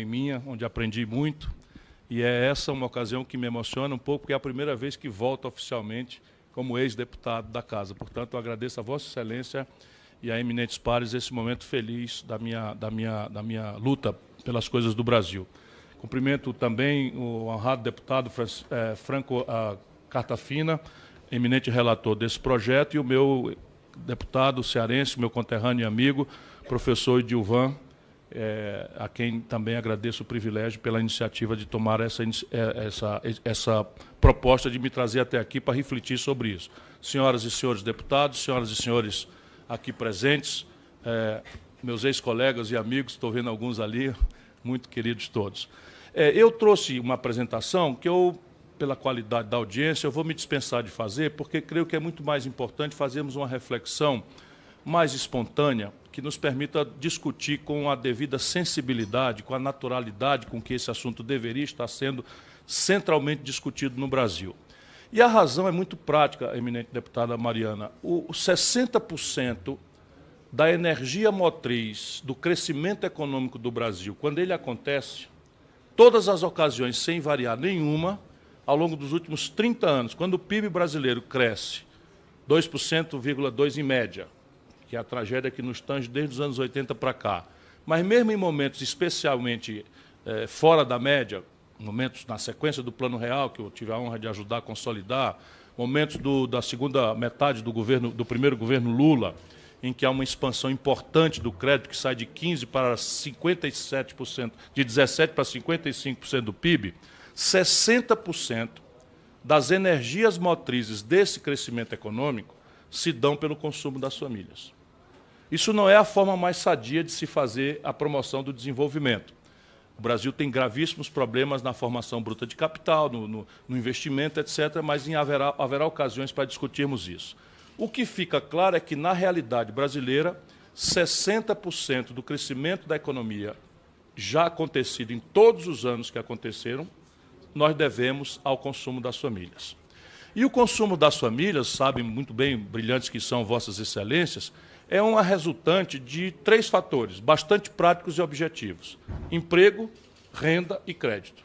minha, onde aprendi muito, e é essa uma ocasião que me emociona um pouco, porque é a primeira vez que volto oficialmente como ex-deputado da Casa. Portanto, eu agradeço a Vossa Excelência e a eminentes pares esse momento feliz da minha luta pelas coisas do Brasil. Cumprimento também o honrado deputado Franco Cartafina, eminente relator desse projeto, e o meu deputado cearense, meu conterrâneo e amigo, professor Edilvan, a quem também agradeço o privilégio pela iniciativa de tomar essa proposta de me trazer até aqui para refletir sobre isso. Senhoras e senhores deputados, senhoras e senhores aqui presentes, meus ex-colegas e amigos, estou vendo alguns ali, muito queridos todos. Eu trouxe uma apresentação que pela qualidade da audiência, eu vou me dispensar de fazer, porque creio que é muito mais importante fazermos uma reflexão mais espontânea, que nos permita discutir com a devida sensibilidade, com a naturalidade com que esse assunto deveria estar sendo centralmente discutido no Brasil. E a razão é muito prática, eminente deputada Mariana. 60% da energia motriz do crescimento econômico do Brasil, quando ele acontece, todas as ocasiões, sem variar nenhuma, ao longo dos últimos 30 anos, quando o PIB brasileiro cresce 2,2% em média, que é a tragédia que nos tange desde os anos 80 para cá. Mas mesmo em momentos especialmente fora da média, momentos na sequência do Plano Real, que eu tive a honra de ajudar a consolidar, momentos da segunda metade do primeiro governo Lula, em que há uma expansão importante do crédito, que sai de 15% para 57%, de 17% para 55% do PIB, 60% das energias motrizes desse crescimento econômico se dão pelo consumo das famílias. Isso não é a forma mais sadia de se fazer a promoção do desenvolvimento. O Brasil tem gravíssimos problemas na formação bruta de capital, no investimento, etc., mas haverá ocasiões para discutirmos isso. O que fica claro é que, na realidade brasileira, 60% do crescimento da economia já acontecido em todos os anos que aconteceram, nós devemos ao consumo das famílias. E o consumo das famílias, sabem muito bem, brilhantes que são Vossas Excelências, é uma resultante de 3 fatores bastante práticos e objetivos: emprego, renda e crédito.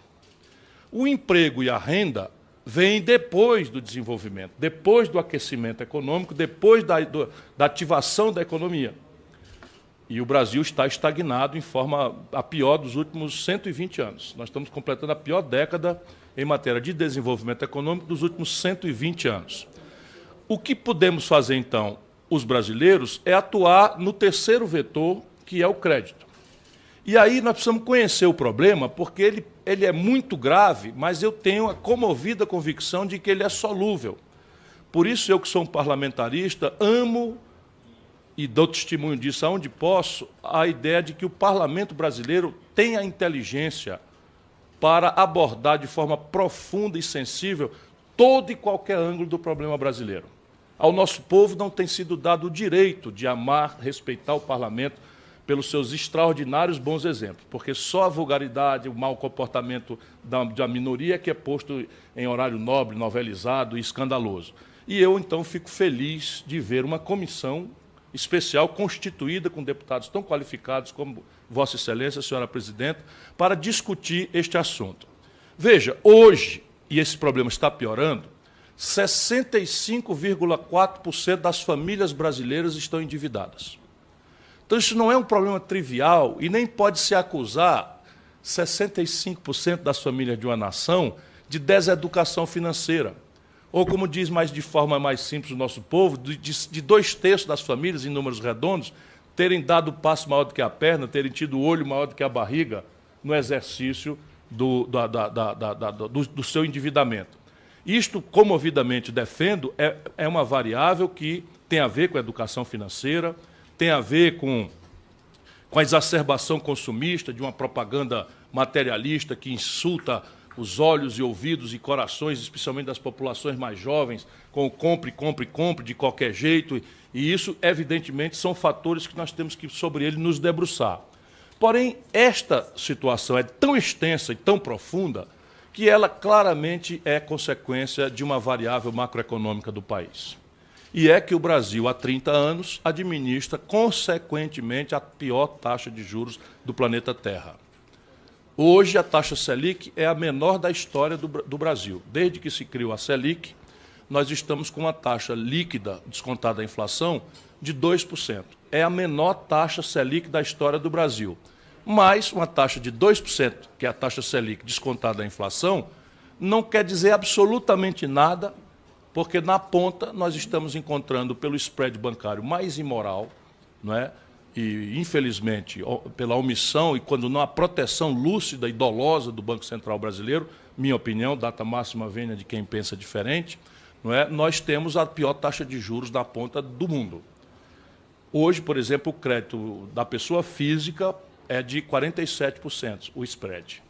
O emprego e a renda vêm depois do desenvolvimento, depois do aquecimento econômico, depois da ativação da economia. E o Brasil está estagnado em forma a pior dos últimos 120 anos. Nós estamos completando a pior década em matéria de desenvolvimento econômico dos últimos 120 anos. O que podemos fazer, então, os brasileiros, é atuar no terceiro vetor, que é o crédito. E aí nós precisamos conhecer o problema, porque ele é muito grave, mas eu tenho a comovida convicção de que ele é solúvel. Por isso, eu que sou um parlamentarista, amo e dou testemunho disso aonde posso, a ideia de que o parlamento brasileiro tem a inteligência para abordar de forma profunda e sensível todo e qualquer ângulo do problema brasileiro. Ao nosso povo não tem sido dado o direito de amar, respeitar o parlamento pelos seus extraordinários bons exemplos, porque só a vulgaridade, o mau comportamento da minoria que é posto em horário nobre, novelizado e escandaloso. E eu, então, fico feliz de ver uma comissão especial constituída com deputados tão qualificados como Vossa Excelência, senhora Presidenta, para discutir este assunto. Veja, hoje, e esse problema está piorando, 65,4% das famílias brasileiras estão endividadas. Então, isso não é um problema trivial e nem pode se acusar 65% das famílias de uma nação de deseducação financeira. Ou, como diz de forma mais simples o nosso povo, de 2/3 das famílias, em números redondos, terem dado o passo maior do que a perna, terem tido o olho maior do que a barriga no exercício do seu endividamento. Isto, comovidamente defendo, é uma variável que tem a ver com a educação financeira, tem a ver com a exacerbação consumista de uma propaganda materialista que insulta os olhos e ouvidos e corações, especialmente das populações mais jovens, com o compre, compre, compre de qualquer jeito. E isso, evidentemente, são fatores que nós temos que, sobre ele, nos debruçar. Porém, esta situação é tão extensa e tão profunda que ela claramente é consequência de uma variável macroeconômica do país. E é que o Brasil, há 30 anos, administra, consequentemente, a pior taxa de juros do planeta Terra. Hoje, a taxa Selic é a menor da história do Brasil. Desde que se criou a Selic, nós estamos com uma taxa líquida, descontada a inflação, de 2%. É a menor taxa Selic da história do Brasil. Mas uma taxa de 2%, que é a taxa Selic descontada a inflação, não quer dizer absolutamente nada, porque na ponta nós estamos encontrando pelo spread bancário mais imoral, não é? E, infelizmente, pela omissão e quando não há proteção lúcida e dolosa do Banco Central brasileiro, minha opinião, data máxima vênia de quem pensa diferente, não é? Nós temos a pior taxa de juros da ponta do mundo. Hoje, por exemplo, o crédito da pessoa física é de 47%, o spread.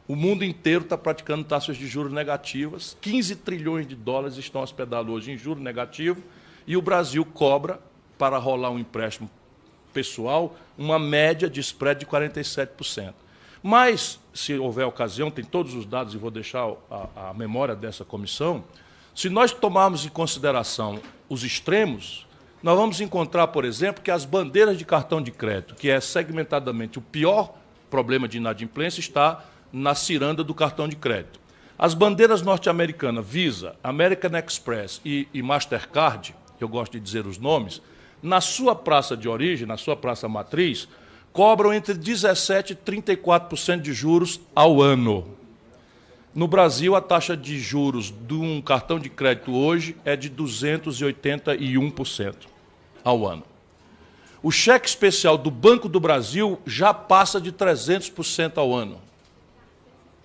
O mundo inteiro está praticando taxas de juros negativas, 15 trilhões de dólares estão hospedados hoje em juros negativos, e o Brasil cobra, para rolar um empréstimo pessoal, uma média de spread de 47%. Mas, se houver ocasião, tem todos os dados, e vou deixar a memória dessa comissão, se nós tomarmos em consideração os extremos, nós vamos encontrar, por exemplo, que as bandeiras de cartão de crédito, que é segmentadamente o pior problema de inadimplência, está na ciranda do cartão de crédito. As bandeiras norte-americanas, Visa, American Express e Mastercard, eu gosto de dizer os nomes, na sua praça de origem, na sua praça matriz, cobram entre 17% e 34% de juros ao ano. No Brasil, a taxa de juros de um cartão de crédito hoje é de 281% ao ano. O cheque especial do Banco do Brasil já passa de 300% ao ano,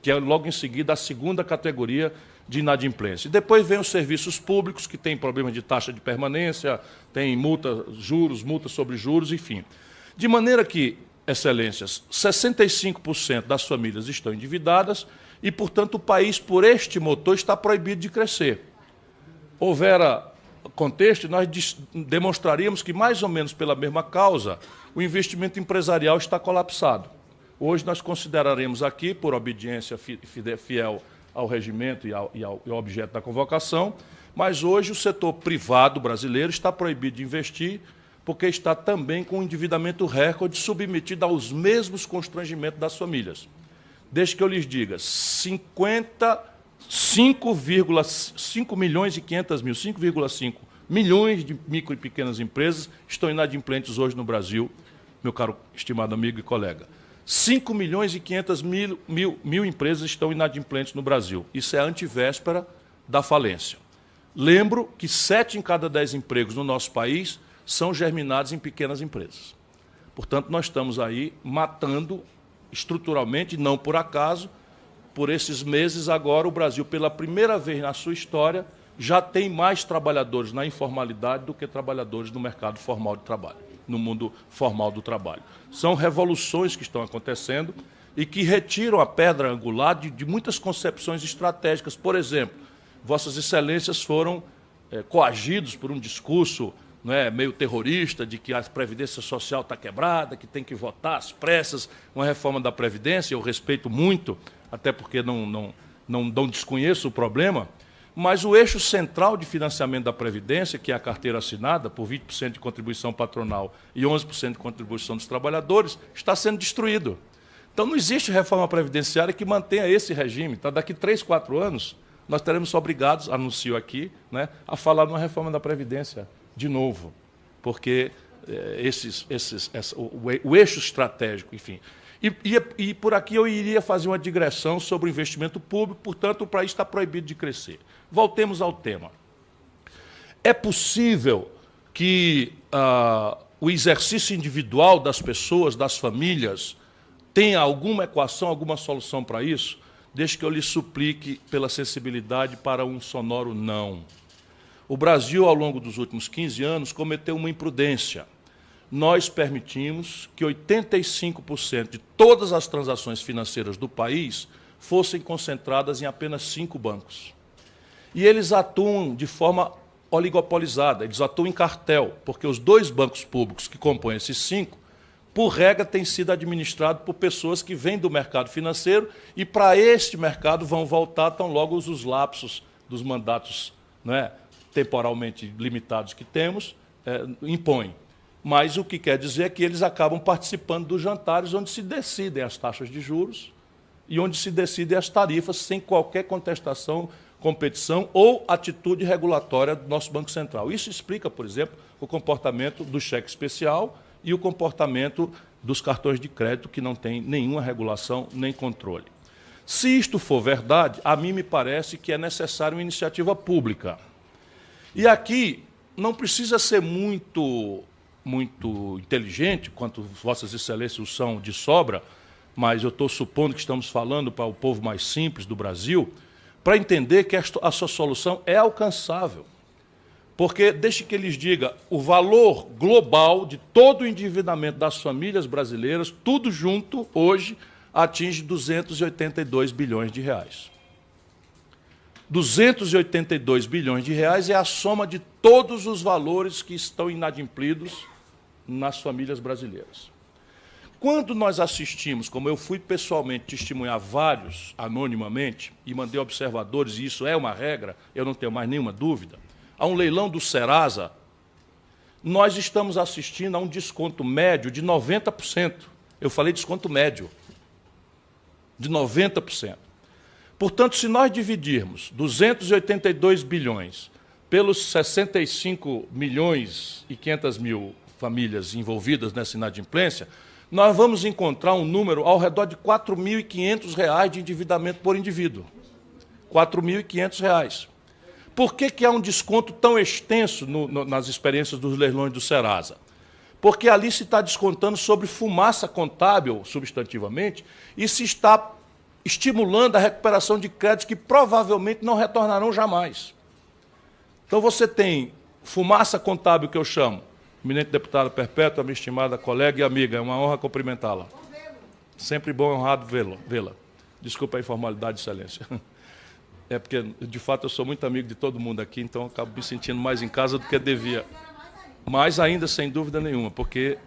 que é logo em seguida a segunda categoria de inadimplência. E depois vem os serviços públicos, que têm problema de taxa de permanência, tem multa, juros, multa sobre juros, enfim. De maneira que, excelências, 65% das famílias estão endividadas e, portanto, o país, por este motor, está proibido de crescer. Houvera contexto, nós demonstraríamos que, mais ou menos pela mesma causa, o investimento empresarial está colapsado. Hoje nós consideraremos aqui, por obediência fiel ao regimento e ao objeto da convocação, mas hoje o setor privado brasileiro está proibido de investir porque está também com um endividamento recorde submetido aos mesmos constrangimentos das famílias. Desde que eu lhes diga, 5,5 milhões e 500 mil, 5,5 milhões de micro e pequenas empresas estão inadimplentes hoje no Brasil, meu caro estimado amigo e colega. 5 milhões e 500 mil empresas estão inadimplentes no Brasil. Isso é a antivéspera da falência. Lembro que 7 em cada 10 empregos no nosso país são germinados em pequenas empresas. Portanto, nós estamos aí matando estruturalmente, não por acaso, por esses meses agora o Brasil, pela primeira vez na sua história, já tem mais trabalhadores na informalidade do que trabalhadores no mercado formal de trabalho, no mundo formal do trabalho. São revoluções que estão acontecendo e que retiram a pedra angular de muitas concepções estratégicas. Por exemplo, Vossas Excelências foram coagidos por um discurso meio terrorista de que a Previdência Social está quebrada, que tem que votar às pressas uma reforma da Previdência. Eu respeito muito, até porque não desconheço o problema, mas o eixo central de financiamento da Previdência, que é a carteira assinada, por 20% de contribuição patronal e 11% de contribuição dos trabalhadores, está sendo destruído. Então, não existe reforma previdenciária que mantenha esse regime. Então, daqui 3, 4 anos, nós teremos obrigados, anuncio aqui, a falar numa reforma da Previdência de novo, porque o eixo estratégico, enfim. E por aqui eu iria fazer uma digressão sobre o investimento público, portanto, o país está proibido de crescer. Voltemos ao tema. É possível que o exercício individual das pessoas, das famílias, tenha alguma equação, alguma solução para isso? Desde que eu lhe suplique pela sensibilidade para um sonoro não. O Brasil, ao longo dos últimos 15 anos, cometeu uma imprudência. Nós permitimos que 85% de todas as transações financeiras do país fossem concentradas em apenas 5 bancos. E eles atuam de forma oligopolizada, eles atuam em cartel, porque os 2 bancos públicos que compõem esses 5, por regra, têm sido administrados por pessoas que vêm do mercado financeiro e para este mercado vão voltar tão logo os lapsos dos mandatos temporalmente limitados que temos impõem. Mas o que quer dizer é que eles acabam participando dos jantares onde se decidem as taxas de juros e onde se decidem as tarifas sem qualquer contestação, competição ou atitude regulatória do nosso Banco Central. Isso explica, por exemplo, o comportamento do cheque especial e o comportamento dos cartões de crédito, que não tem nenhuma regulação nem controle. Se isto for verdade, a mim me parece que é necessária uma iniciativa pública. E aqui não precisa ser muito inteligente, quanto Vossas Excelências são de sobra, mas eu estou supondo que estamos falando para o povo mais simples do Brasil, para entender que a sua solução é alcançável. Porque, deixe que lhes diga, o valor global de todo o endividamento das famílias brasileiras, tudo junto, hoje, atinge 282 bilhões de reais. 282 bilhões de reais é a soma de todos os valores que estão inadimplidos nas famílias brasileiras. Quando nós assistimos, como eu fui pessoalmente testemunhar vários anonimamente, e mandei observadores, e isso é uma regra, eu não tenho mais nenhuma dúvida, a um leilão do Serasa, nós estamos assistindo a um desconto médio de 90%. Eu falei desconto médio, de 90%. Portanto, se nós dividirmos 282 bilhões pelos 65 milhões e 500 mil famílias envolvidas nessa inadimplência, nós vamos encontrar um número ao redor de R$ 4.500 de endividamento por indivíduo. R$ 4.500. Por que há um desconto tão extenso nas experiências dos leilões do Serasa? Porque ali se está descontando sobre fumaça contábil, substantivamente, e se está estimulando a recuperação de créditos que provavelmente não retornarão jamais. Então você tem fumaça contábil, que eu chamo, eminente deputada Perpétua, minha estimada colega e amiga, é uma honra cumprimentá-la. Sempre bom e honrado vê-la. Desculpa a informalidade, excelência. É porque, de fato, eu sou muito amigo de todo mundo aqui, então eu acabo me sentindo mais em casa do que devia. Mais ainda, sem dúvida nenhuma, porque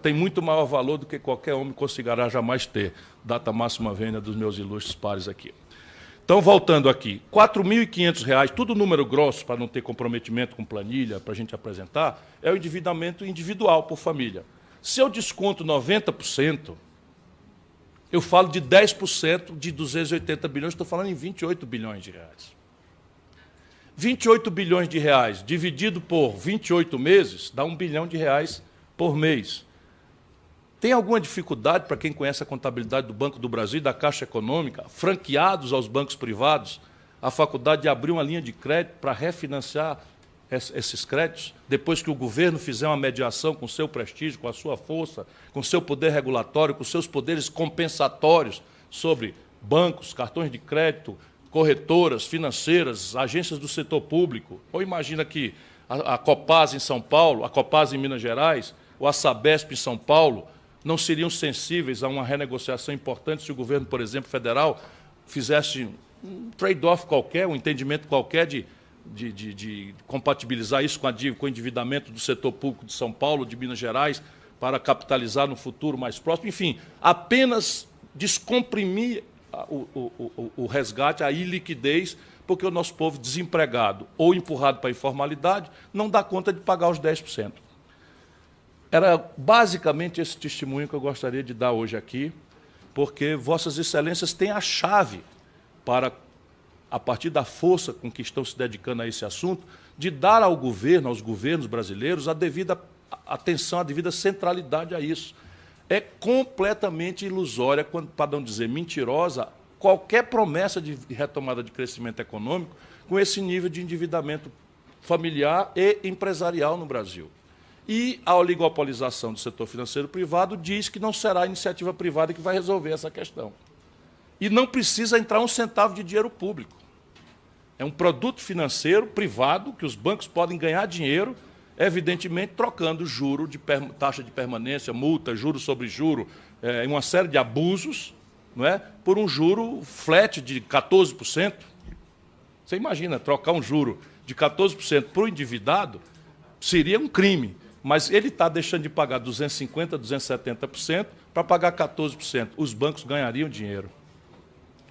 tem muito maior valor do que qualquer homem conseguirá jamais ter. Data máxima vênia dos meus ilustres pares aqui. Então, voltando aqui, R$ 4.500, tudo número grosso, para não ter comprometimento com planilha, para a gente apresentar, é o endividamento individual por família. Se eu desconto 90%, eu falo de 10% de 280 bilhões, estou falando em 28 bilhões de reais. 28 bilhões de reais dividido por 28 meses dá R$ 1 bilhão por mês. Tem alguma dificuldade, para quem conhece a contabilidade do Banco do Brasil e da Caixa Econômica, franqueados aos bancos privados, a faculdade de abrir uma linha de crédito para refinanciar esses créditos, depois que o governo fizer uma mediação com o seu prestígio, com a sua força, com o seu poder regulatório, com os seus poderes compensatórios sobre bancos, cartões de crédito, corretoras financeiras, agências do setor público. Ou imagina que a Copasa em São Paulo, a Copasa em Minas Gerais, ou a Sabesp em São Paulo, não seriam sensíveis a uma renegociação importante se o governo, por exemplo, federal, fizesse um trade-off qualquer, um entendimento qualquer de compatibilizar isso com o endividamento do setor público de São Paulo, de Minas Gerais, para capitalizar no futuro mais próximo. Enfim, apenas descomprimir o resgate, a iliquidez, porque o nosso povo desempregado ou empurrado para a informalidade não dá conta de pagar os 10%. Era basicamente esse testemunho que eu gostaria de dar hoje aqui, porque Vossas Excelências têm a chave para, a partir da força com que estão se dedicando a esse assunto, de dar ao governo, aos governos brasileiros, a devida atenção, a devida centralidade a isso. É completamente ilusória, para não dizer mentirosa, qualquer promessa de retomada de crescimento econômico com esse nível de endividamento familiar e empresarial no Brasil. E a oligopolização do setor financeiro privado diz que não será a iniciativa privada que vai resolver essa questão. E não precisa entrar um centavo de dinheiro público. É um produto financeiro privado que os bancos podem ganhar dinheiro, evidentemente trocando juro de taxa de permanência, multa, juro sobre juro, uma série de abusos, não é? Por um juro flat de 14%. Você imagina, trocar um juro de 14% para o endividado seria um crime, mas ele está deixando de pagar 250%, 270% para pagar 14%. Os bancos ganhariam dinheiro.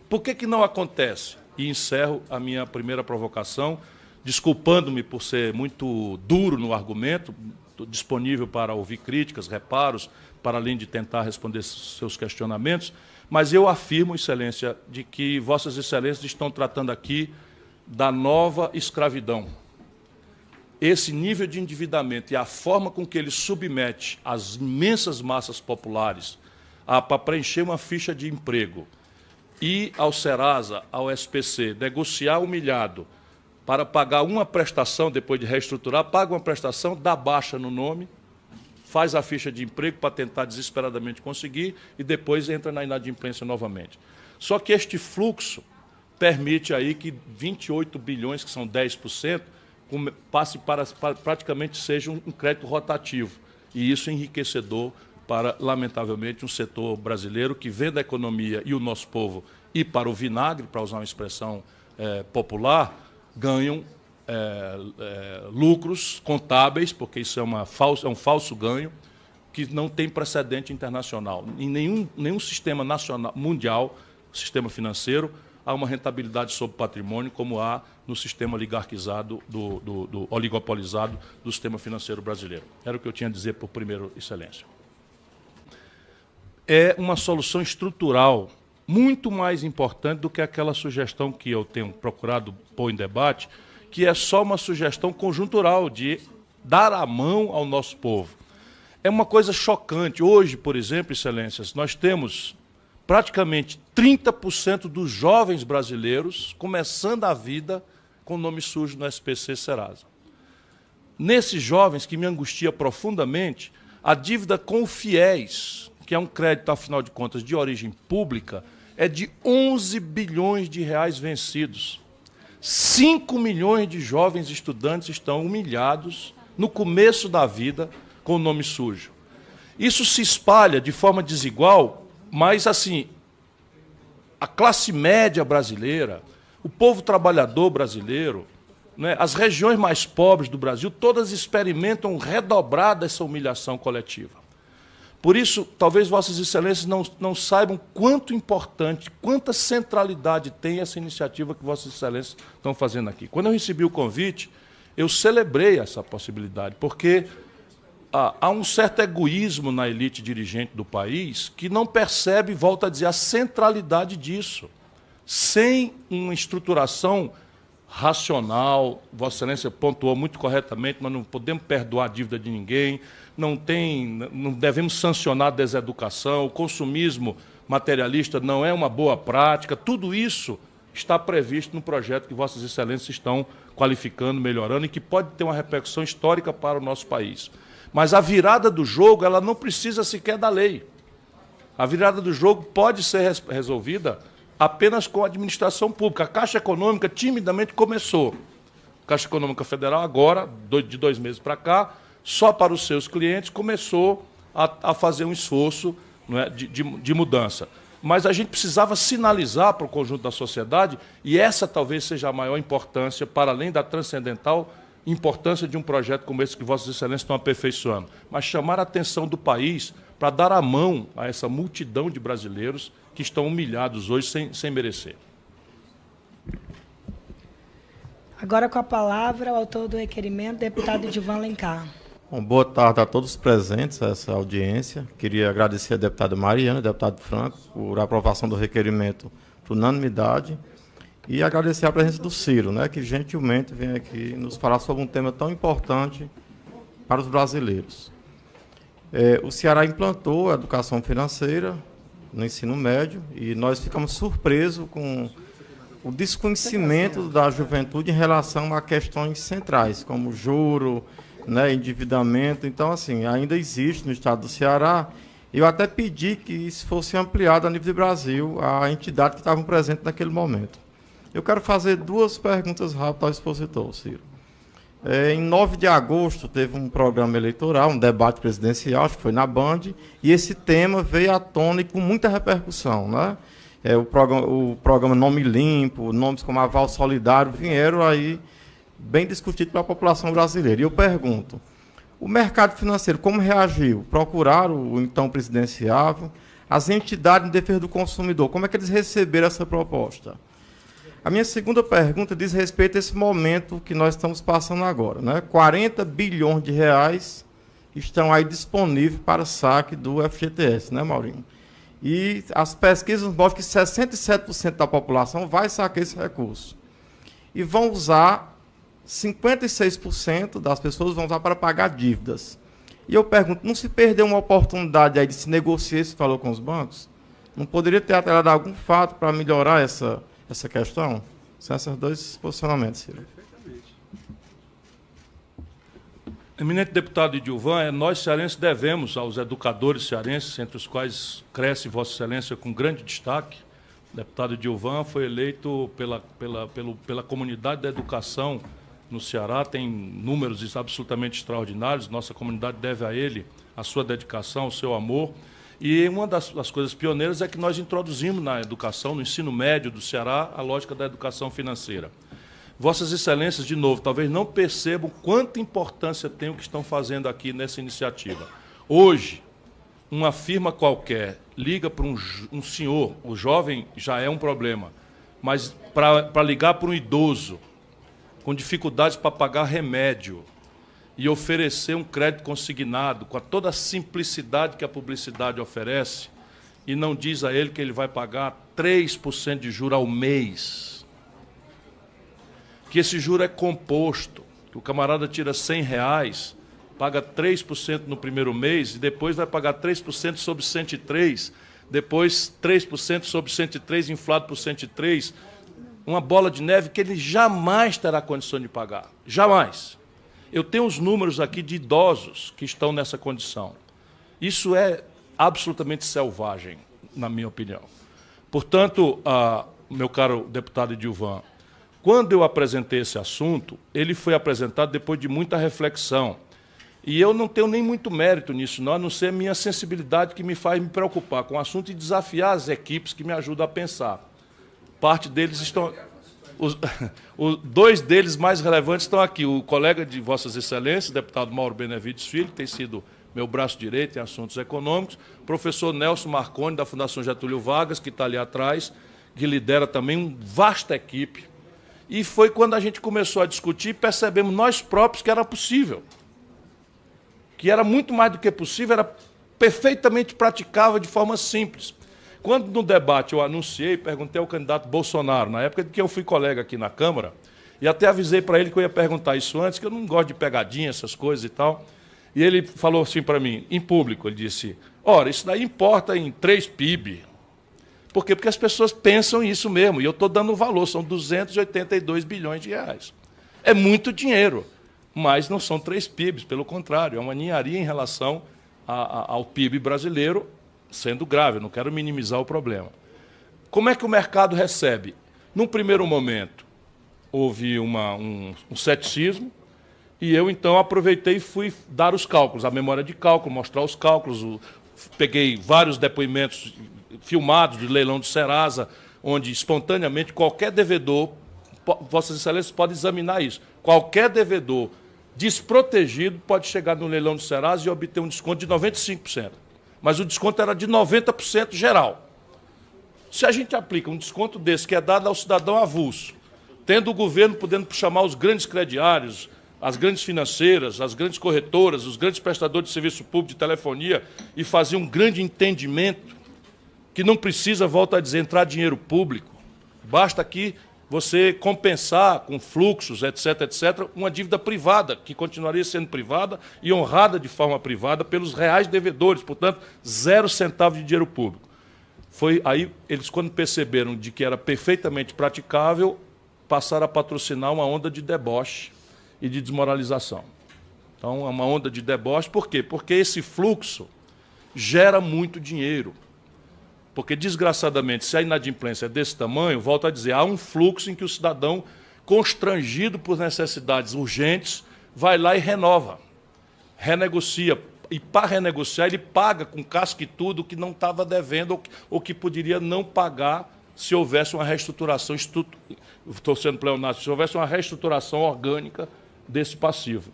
Por que não acontece? E encerro a minha primeira provocação, desculpando-me por ser muito duro no argumento, estou disponível para ouvir críticas, reparos, para além de tentar responder seus questionamentos, mas eu afirmo, Excelência, de que Vossas Excelências estão tratando aqui da nova escravidão. Esse nível de endividamento e a forma com que ele submete as imensas massas populares para preencher uma ficha de emprego e ao Serasa, ao SPC, negociar humilhado para pagar uma prestação, depois de reestruturar, paga uma prestação, dá baixa no nome, faz a ficha de emprego para tentar desesperadamente conseguir e depois entra na inadimplência novamente. Só que este fluxo permite aí que 28 bilhões, que são 10%, passe para praticamente seja um crédito rotativo. E isso é enriquecedor para, lamentavelmente, um setor brasileiro que vende a economia e o nosso povo e para o vinagre, para usar uma expressão popular, ganham lucros contábeis, porque isso é um falso ganho, que não tem precedente internacional. Em nenhum sistema nacional, mundial, sistema financeiro, há uma rentabilidade sobre o patrimônio como há no sistema oligarquizado, do oligopolizado do sistema financeiro brasileiro. Era o que eu tinha a dizer por primeiro, Excelência. É uma solução estrutural muito mais importante do que aquela sugestão que eu tenho procurado pôr em debate, que é só uma sugestão conjuntural de dar a mão ao nosso povo. É uma coisa chocante. Hoje, por exemplo, Excelências, nós temos praticamente 30% dos jovens brasileiros começando a vida com nome sujo no SPC Serasa. Nesses jovens, que me angustia profundamente, a dívida com o FIES, que é um crédito, afinal de contas, de origem pública, é de 11 bilhões de reais vencidos. 5 milhões de jovens estudantes estão humilhados no começo da vida com o nome sujo. Isso se espalha de forma desigual, mas, assim, a classe média brasileira, o povo trabalhador brasileiro, né, as regiões mais pobres do Brasil, todas experimentam redobrada essa humilhação coletiva. Por isso, talvez Vossas Excelências não saibam quanto importante, quanta centralidade tem essa iniciativa que Vossas Excelências estão fazendo aqui. Quando eu recebi o convite, eu celebrei essa possibilidade, porque há um certo egoísmo na elite dirigente do país que não percebe, volto a dizer, a centralidade disso. Sem uma estruturação racional, Vossa Excelência pontuou muito corretamente, nós não podemos perdoar a dívida de ninguém, não devemos sancionar a deseducação, o consumismo materialista não é uma boa prática, tudo isso está previsto no projeto que Vossas Excelências estão qualificando, melhorando e que pode ter uma repercussão histórica para o nosso país. Mas a virada do jogo, ela não precisa sequer da lei. A virada do jogo pode ser resolvida apenas com a administração pública. A Caixa Econômica timidamente começou. A Caixa Econômica Federal agora, de 2 meses para cá, só para os seus clientes, começou a fazer um esforço, não é, de mudança. Mas a gente precisava sinalizar para o conjunto da sociedade, e essa talvez seja a maior importância, para além da transcendental importância de um projeto como esse que Vossas Excelências estão aperfeiçoando, mas chamar a atenção do país para dar a mão a essa multidão de brasileiros que estão humilhados hoje sem merecer. Agora com a palavra o autor do requerimento, deputado Edivan Alencar. Bom, boa tarde a todos os presentes a essa audiência. Queria agradecer a deputada Mariana e ao deputado Franco por aprovação do requerimento por unanimidade e agradecer a presença do Ciro, né, que gentilmente vem aqui nos falar sobre um tema tão importante para os brasileiros. O Ceará implantou a educação financeira no ensino médio e nós ficamos surpresos com o desconhecimento da juventude em relação a questões centrais, como juro, né, endividamento. Então, assim, ainda existe no estado do Ceará. Eu até pedi que isso fosse ampliado a nível do Brasil, a entidade que estavam presentes naquele momento. Eu quero fazer 2 perguntas rápidas ao expositor, Ciro. Em 9 de agosto teve um programa eleitoral, um debate presidencial, acho que foi na Band, e esse tema veio à tona e com muita repercussão, né? O programa Nome Limpo, nomes como Aval Solidário, vieram aí bem discutidos pela população brasileira. E eu pergunto, o mercado financeiro como reagiu? Procuraram o então presidenciável? As entidades de defesa do consumidor, como é que eles receberam essa proposta? A minha segunda pergunta diz respeito a esse momento que nós estamos passando agora, né? 40 bilhões de reais estão aí disponíveis para saque do FGTS, né, Maurinho? E as pesquisas mostram que 67% da população vai sacar esse recurso. E vão usar, 56% das pessoas vão usar para pagar dívidas. E eu pergunto, não se perdeu uma oportunidade aí de se negociar esse valor com os bancos? Não poderia ter atrelado algum fato para melhorar essa questão? São esses dois posicionamentos, Ciro. Eminente deputado Edilvan, nós cearenses devemos aos educadores cearenses, entre os quais cresce Vossa Excelência com grande destaque. O deputado Edilvan foi eleito pela comunidade da educação no Ceará, tem números absolutamente extraordinários, nossa comunidade deve a ele a sua dedicação, o seu amor. E uma das coisas pioneiras é que nós introduzimos na educação, no ensino médio do Ceará, a lógica da educação financeira. Vossas Excelências, de novo, talvez não percebam quanta importância tem o que estão fazendo aqui nessa iniciativa. Hoje, uma firma qualquer liga para um senhor, o jovem já é um problema, mas para ligar para um idoso com dificuldades para pagar remédio e oferecer um crédito consignado com toda a simplicidade que a publicidade oferece e não diz a ele que ele vai pagar 3% de juros ao mês, que esse juro é composto, que o camarada tira R$100, paga 3% no primeiro mês e depois vai pagar 3% sobre 103, depois 3% sobre 103 inflado por 103, uma bola de neve que ele jamais terá condição de pagar, jamais. Eu tenho os números aqui de idosos que estão nessa condição. Isso é absolutamente selvagem, na minha opinião. Portanto, meu caro deputado Edilvan, quando eu apresentei esse assunto, ele foi apresentado depois de muita reflexão. E eu não tenho nem muito mérito nisso, não, a não ser a minha sensibilidade que me faz me preocupar com o assunto e desafiar as equipes que me ajudam a pensar. Parte deles estão... dois deles mais relevantes estão aqui. O colega de Vossas Excelências, deputado Mauro Benevides Filho, que tem sido meu braço direito em assuntos econômicos, professor Nelson Marconi, da Fundação Getúlio Vargas, que está ali atrás, que lidera também uma vasta equipe. E foi quando a gente começou a discutir e percebemos nós próprios que era possível. Que era muito mais do que possível, era perfeitamente praticável de forma simples. Quando no debate eu anunciei, perguntei ao candidato Bolsonaro, na época que eu fui colega aqui na Câmara, e até avisei para ele que eu ia perguntar isso antes, que eu não gosto de pegadinha, essas coisas e tal. E ele falou assim para mim, em público, ele disse, ora, isso daí importa em 3 PIB. Por quê? Porque as pessoas pensam isso mesmo, e eu estou dando valor, são 282 bilhões de reais. É muito dinheiro, mas não são 3 PIBs, pelo contrário, é uma ninharia em relação ao PIB brasileiro, sendo grave, não quero minimizar o problema. Como é que o mercado recebe? Num primeiro momento, houve um ceticismo, e eu, então, aproveitei e fui dar os cálculos, a memória de cálculo, mostrar os cálculos, peguei vários depoimentos filmados do leilão do Serasa, onde, espontaneamente, qualquer devedor, Vossas Excelências podem examinar isso, qualquer devedor desprotegido pode chegar no leilão do Serasa e obter um desconto de 95%. Mas o desconto era de 90% geral. Se a gente aplica um desconto desse, que é dado ao cidadão avulso, tendo o governo podendo chamar os grandes crediários, as grandes financeiras, as grandes corretoras, os grandes prestadores de serviço público de telefonia e fazer um grande entendimento, que não precisa, volto a dizer, entrar dinheiro público, basta aqui você compensar com fluxos, etc., etc., uma dívida privada, que continuaria sendo privada e honrada de forma privada pelos reais devedores, portanto, 0 centavo de dinheiro público. Foi aí, eles, quando perceberam de que era perfeitamente praticável, passaram a patrocinar uma onda de deboche e de desmoralização. Então, é uma onda de deboche, por quê? Porque esse fluxo gera muito dinheiro. Porque, desgraçadamente, se a inadimplência é desse tamanho, volto a dizer, há um fluxo em que o cidadão, constrangido por necessidades urgentes, vai lá e renova, renegocia. E, para renegociar, ele paga com casca e tudo o que não estava devendo ou que poderia não pagar se houvesse uma reestruturação, estou sendo pleonástico, se houvesse uma reestruturação orgânica desse passivo,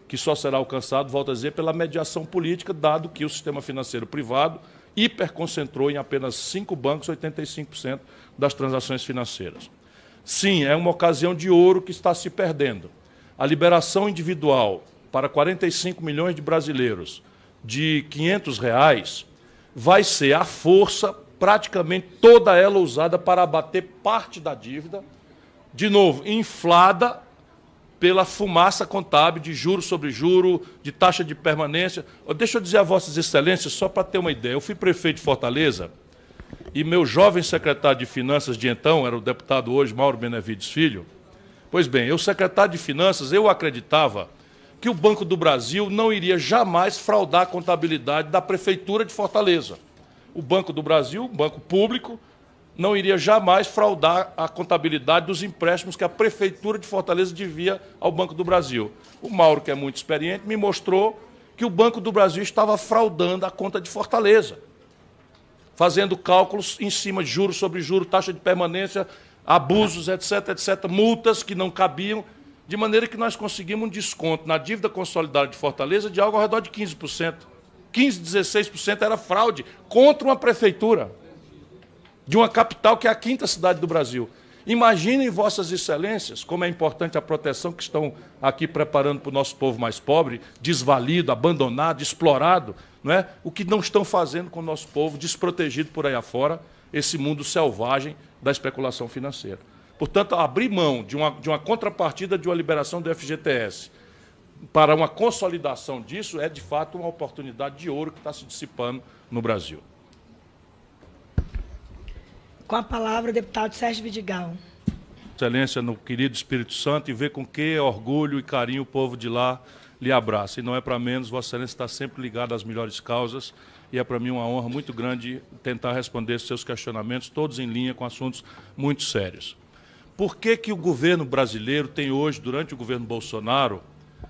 que só será alcançado, volto a dizer, pela mediação política, dado que o sistema financeiro privado hiperconcentrou em apenas 5 bancos 85% das transações financeiras. Sim, é uma ocasião de ouro que está se perdendo. A liberação individual para 45 milhões de brasileiros de R$500 vai ser a força, praticamente toda ela usada para abater parte da dívida, de novo, inflada pela fumaça contábil de juro sobre juro, de taxa de permanência. Deixa eu dizer a Vossas Excelências, só para ter uma ideia, eu fui prefeito de Fortaleza e meu jovem secretário de Finanças de então, era o deputado hoje, Mauro Benevides Filho. Pois bem, eu, secretário de Finanças, eu acreditava que o Banco do Brasil não iria jamais fraudar a contabilidade da Prefeitura de Fortaleza. O Banco do Brasil, banco público, não iria jamais fraudar a contabilidade dos empréstimos que a Prefeitura de Fortaleza devia ao Banco do Brasil. O Mauro, que é muito experiente, me mostrou que o Banco do Brasil estava fraudando a conta de Fortaleza, fazendo cálculos em cima de juros sobre juros, taxa de permanência, abusos, etc., etc., multas que não cabiam, de maneira que nós conseguimos um desconto na dívida consolidada de Fortaleza de algo ao redor de 15%. 15%, 16% era fraude contra uma prefeitura de uma capital que é a quinta cidade do Brasil. Imaginem, Vossas Excelências, como é importante a proteção que estão aqui preparando para o nosso povo mais pobre, desvalido, abandonado, explorado, não é? O que não estão fazendo com o nosso povo desprotegido por aí afora, esse mundo selvagem da especulação financeira. Portanto, abrir mão de uma contrapartida de uma liberação do FGTS para uma consolidação disso é, de fato, uma oportunidade de ouro que está se dissipando no Brasil. Com a palavra, o deputado Sérgio Vidigal. Excelência, no querido Espírito Santo, e ver com que orgulho e carinho o povo de lá lhe abraça. E não é para menos, Vossa Excelência está sempre ligado às melhores causas, e é para mim uma honra muito grande tentar responder seus questionamentos, todos em linha com assuntos muito sérios. Por que o governo brasileiro tem hoje, durante o governo Bolsonaro,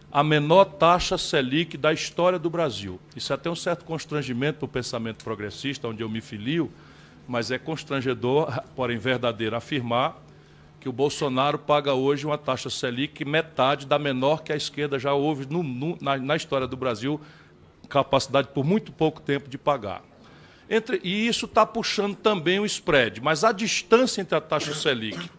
a menor taxa Selic da história do Brasil? Isso é até um certo constrangimento para o pensamento progressista, onde eu me filio, mas é constrangedor, porém verdadeiro, afirmar que o Bolsonaro paga hoje uma taxa Selic metade da menor que a esquerda já houve na história do Brasil, capacidade por muito pouco tempo de pagar. E isso está puxando também o spread, mas a distância entre a taxa Selic,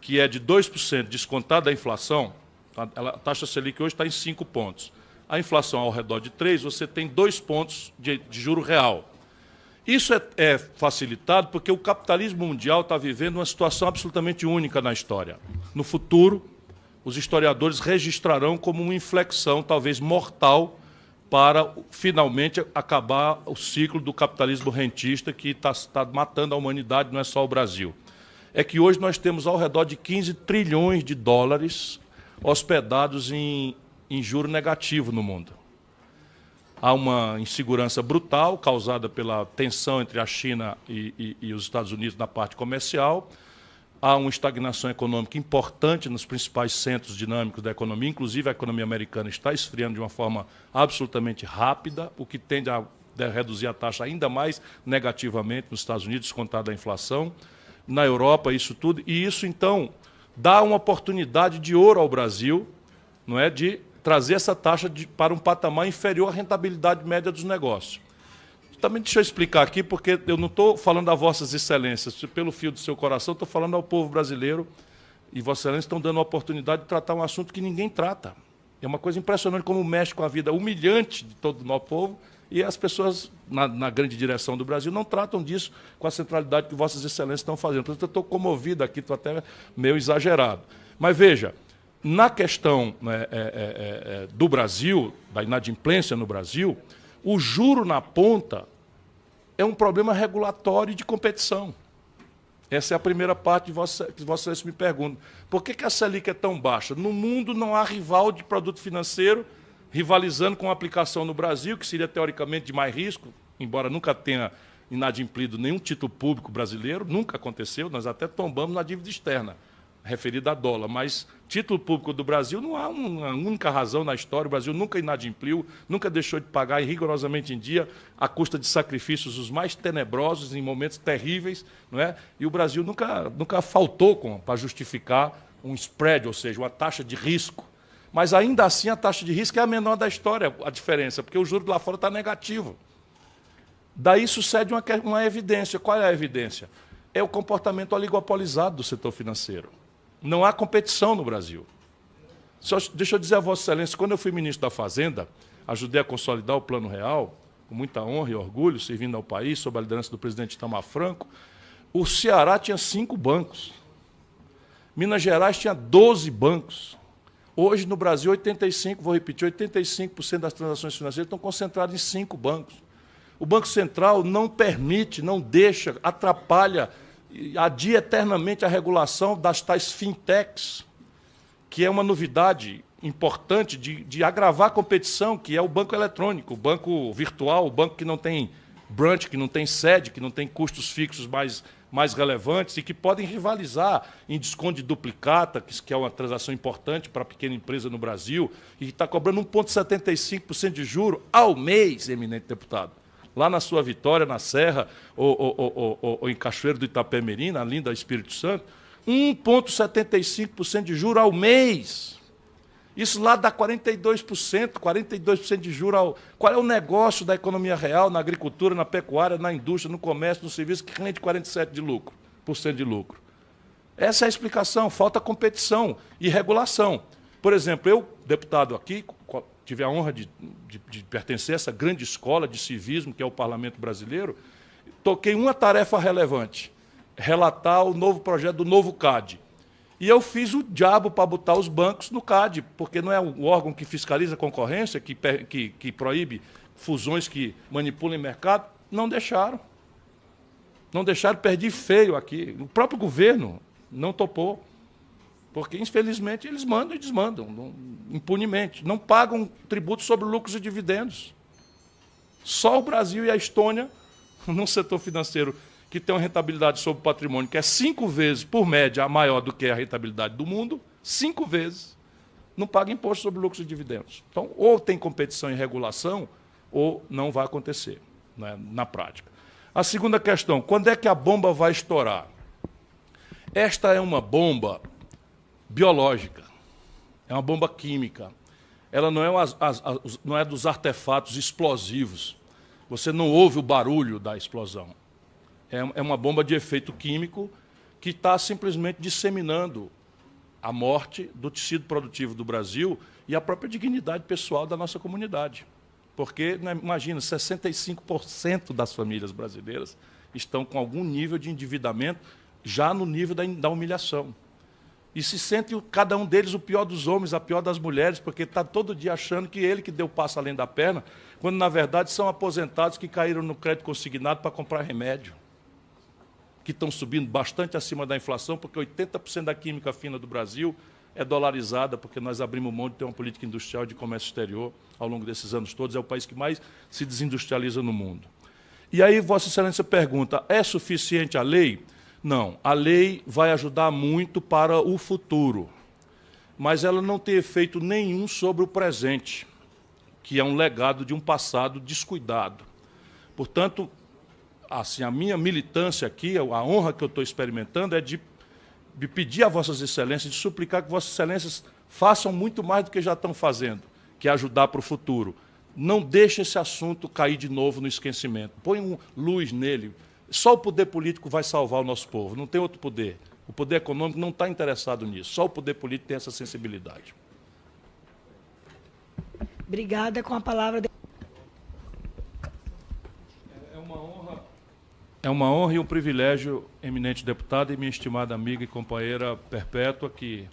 que é de 2% descontada da inflação, a taxa Selic hoje está em 5 pontos. A inflação ao redor de 3, você tem 2 pontos de juro real. Isso é facilitado porque o capitalismo mundial está vivendo uma situação absolutamente única na história. No futuro, os historiadores registrarão como uma inflexão, talvez mortal, para finalmente acabar o ciclo do capitalismo rentista que está matando a humanidade, não é só o Brasil. É que hoje nós temos ao redor de 15 trilhões de dólares hospedados em juro negativo no mundo. Há uma insegurança brutal causada pela tensão entre a China e os Estados Unidos na parte comercial. Há uma estagnação econômica importante nos principais centros dinâmicos da economia, inclusive a economia americana está esfriando de uma forma absolutamente rápida, o que tende a reduzir a taxa ainda mais negativamente nos Estados Unidos, descontada a inflação. Na Europa, isso tudo. E isso, então, dá uma oportunidade de ouro ao Brasil, não é, de trazer essa taxa para um patamar inferior à rentabilidade média dos negócios. Também deixa eu explicar aqui, porque eu não estou falando a Vossas Excelências, pelo fio do seu coração, estou falando ao povo brasileiro, e Vossas Excelências estão dando a oportunidade de tratar um assunto que ninguém trata. É uma coisa impressionante como mexe com a vida humilhante de todo o nosso povo, e as pessoas, na grande direção do Brasil, não tratam disso com a centralidade que Vossas Excelências estão fazendo. Portanto, eu estou comovido aqui, estou até meio exagerado. Mas veja, na questão do Brasil, da inadimplência no Brasil, o juro na ponta é um problema regulatório de competição. Essa é a primeira parte que Vossa Excelência me pergunta. Por que a Selic é tão baixa? No mundo não há rival de produto financeiro rivalizando com a aplicação no Brasil, que seria teoricamente de mais risco, embora nunca tenha inadimplido nenhum título público brasileiro, nunca aconteceu, nós até tombamos na dívida externa, referida a dólar, mas título público do Brasil não há uma única razão na história, o Brasil nunca inadimpliu, nunca deixou de pagar rigorosamente em dia, à custa de sacrifícios os mais tenebrosos, em momentos terríveis, não é? E o Brasil nunca faltou para justificar um spread, ou seja, uma taxa de risco. Mas ainda assim a taxa de risco é a menor da história, a diferença, porque o juro lá fora está negativo. Daí sucede uma evidência. Qual é a evidência? É o comportamento oligopolizado do setor financeiro. Não há competição no Brasil. Só deixa eu dizer a Vossa Excelência, quando eu fui ministro da Fazenda, ajudei a consolidar o Plano Real, com muita honra e orgulho, servindo ao país, sob a liderança do presidente Itamar Franco. O Ceará tinha 5 bancos. Minas Gerais tinha 12 bancos. Hoje, no Brasil, 85%, vou repetir, 85% das transações financeiras estão concentradas em 5 bancos. O Banco Central não permite, não deixa, atrapalha, adia eternamente a regulação das tais fintechs, que é uma novidade importante de agravar a competição, que é o banco eletrônico, o banco virtual, o banco que não tem branch, que não tem sede, que não tem custos fixos mais relevantes e que podem rivalizar em desconto de duplicata, que é uma transação importante para a pequena empresa no Brasil, e que está cobrando 1,75% de juro ao mês, eminente deputado. Lá na sua Vitória, na Serra, ou em Cachoeiro do Itapemirim, na linda Espírito Santo, 1,75% de juro ao mês. Isso lá dá 42% de juros. Qual é o negócio da economia real, na agricultura, na pecuária, na indústria, no comércio, no serviço, que rende 47% de lucro? Essa é a explicação, falta competição e regulação. Por exemplo, eu, deputado aqui, tive a honra de pertencer a essa grande escola de civismo, que é o Parlamento Brasileiro, toquei uma tarefa relevante, relatar o novo projeto do novo CAD. E eu fiz o diabo para botar os bancos no CAD, porque não é o órgão que fiscaliza a concorrência, que proíbe fusões que manipulam o mercado. Não deixaram. Não deixaram, perdi feio aqui. O próprio governo não topou, porque, infelizmente, eles mandam e desmandam, impunemente. Não pagam tributo sobre lucros e dividendos. Só o Brasil e a Estônia, no setor financeiro, que tem uma rentabilidade sobre o patrimônio que é 5 vezes, por média, maior do que a rentabilidade do mundo, 5 vezes, não paga imposto sobre lucros e dividendos. Então, ou tem competição e regulação, ou não vai acontecer, né, na prática. A segunda questão, quando é que a bomba vai estourar? Esta é uma bomba biológica, é uma bomba química. Ela não é dos artefatos explosivos. Você não ouve o barulho da explosão. É uma bomba de efeito químico que está simplesmente disseminando a morte do tecido produtivo do Brasil e a própria dignidade pessoal da nossa comunidade. Porque, né, imagina, 65% das famílias brasileiras estão com algum nível de endividamento, já no nível da humilhação. E se sente, cada um deles, o pior dos homens, a pior das mulheres, porque está todo dia achando que ele que deu passo além da perna, quando, na verdade, são aposentados que caíram no crédito consignado para comprar remédio, que estão subindo bastante acima da inflação, porque 80% da química fina do Brasil é dolarizada, porque nós abrimos mão de ter uma política industrial de comércio exterior ao longo desses anos todos, é o país que mais se desindustrializa no mundo. E aí, Vossa Excelência pergunta, é suficiente a lei? Não, a lei vai ajudar muito para o futuro, mas ela não tem efeito nenhum sobre o presente, que é um legado de um passado descuidado. Portanto, assim, a minha militância aqui, a honra que eu estou experimentando é de pedir a Vossas Excelências, de suplicar que Vossas Excelências façam muito mais do que já estão fazendo, que é ajudar para o futuro. Não deixe esse assunto cair de novo no esquecimento. Põe luz nele. Só o poder político vai salvar o nosso povo, não tem outro poder. O poder econômico não está interessado nisso, só o poder político tem essa sensibilidade. Obrigada. Com a palavra... É uma honra e um privilégio, eminente deputado e minha estimada amiga e companheira Perpétua, que,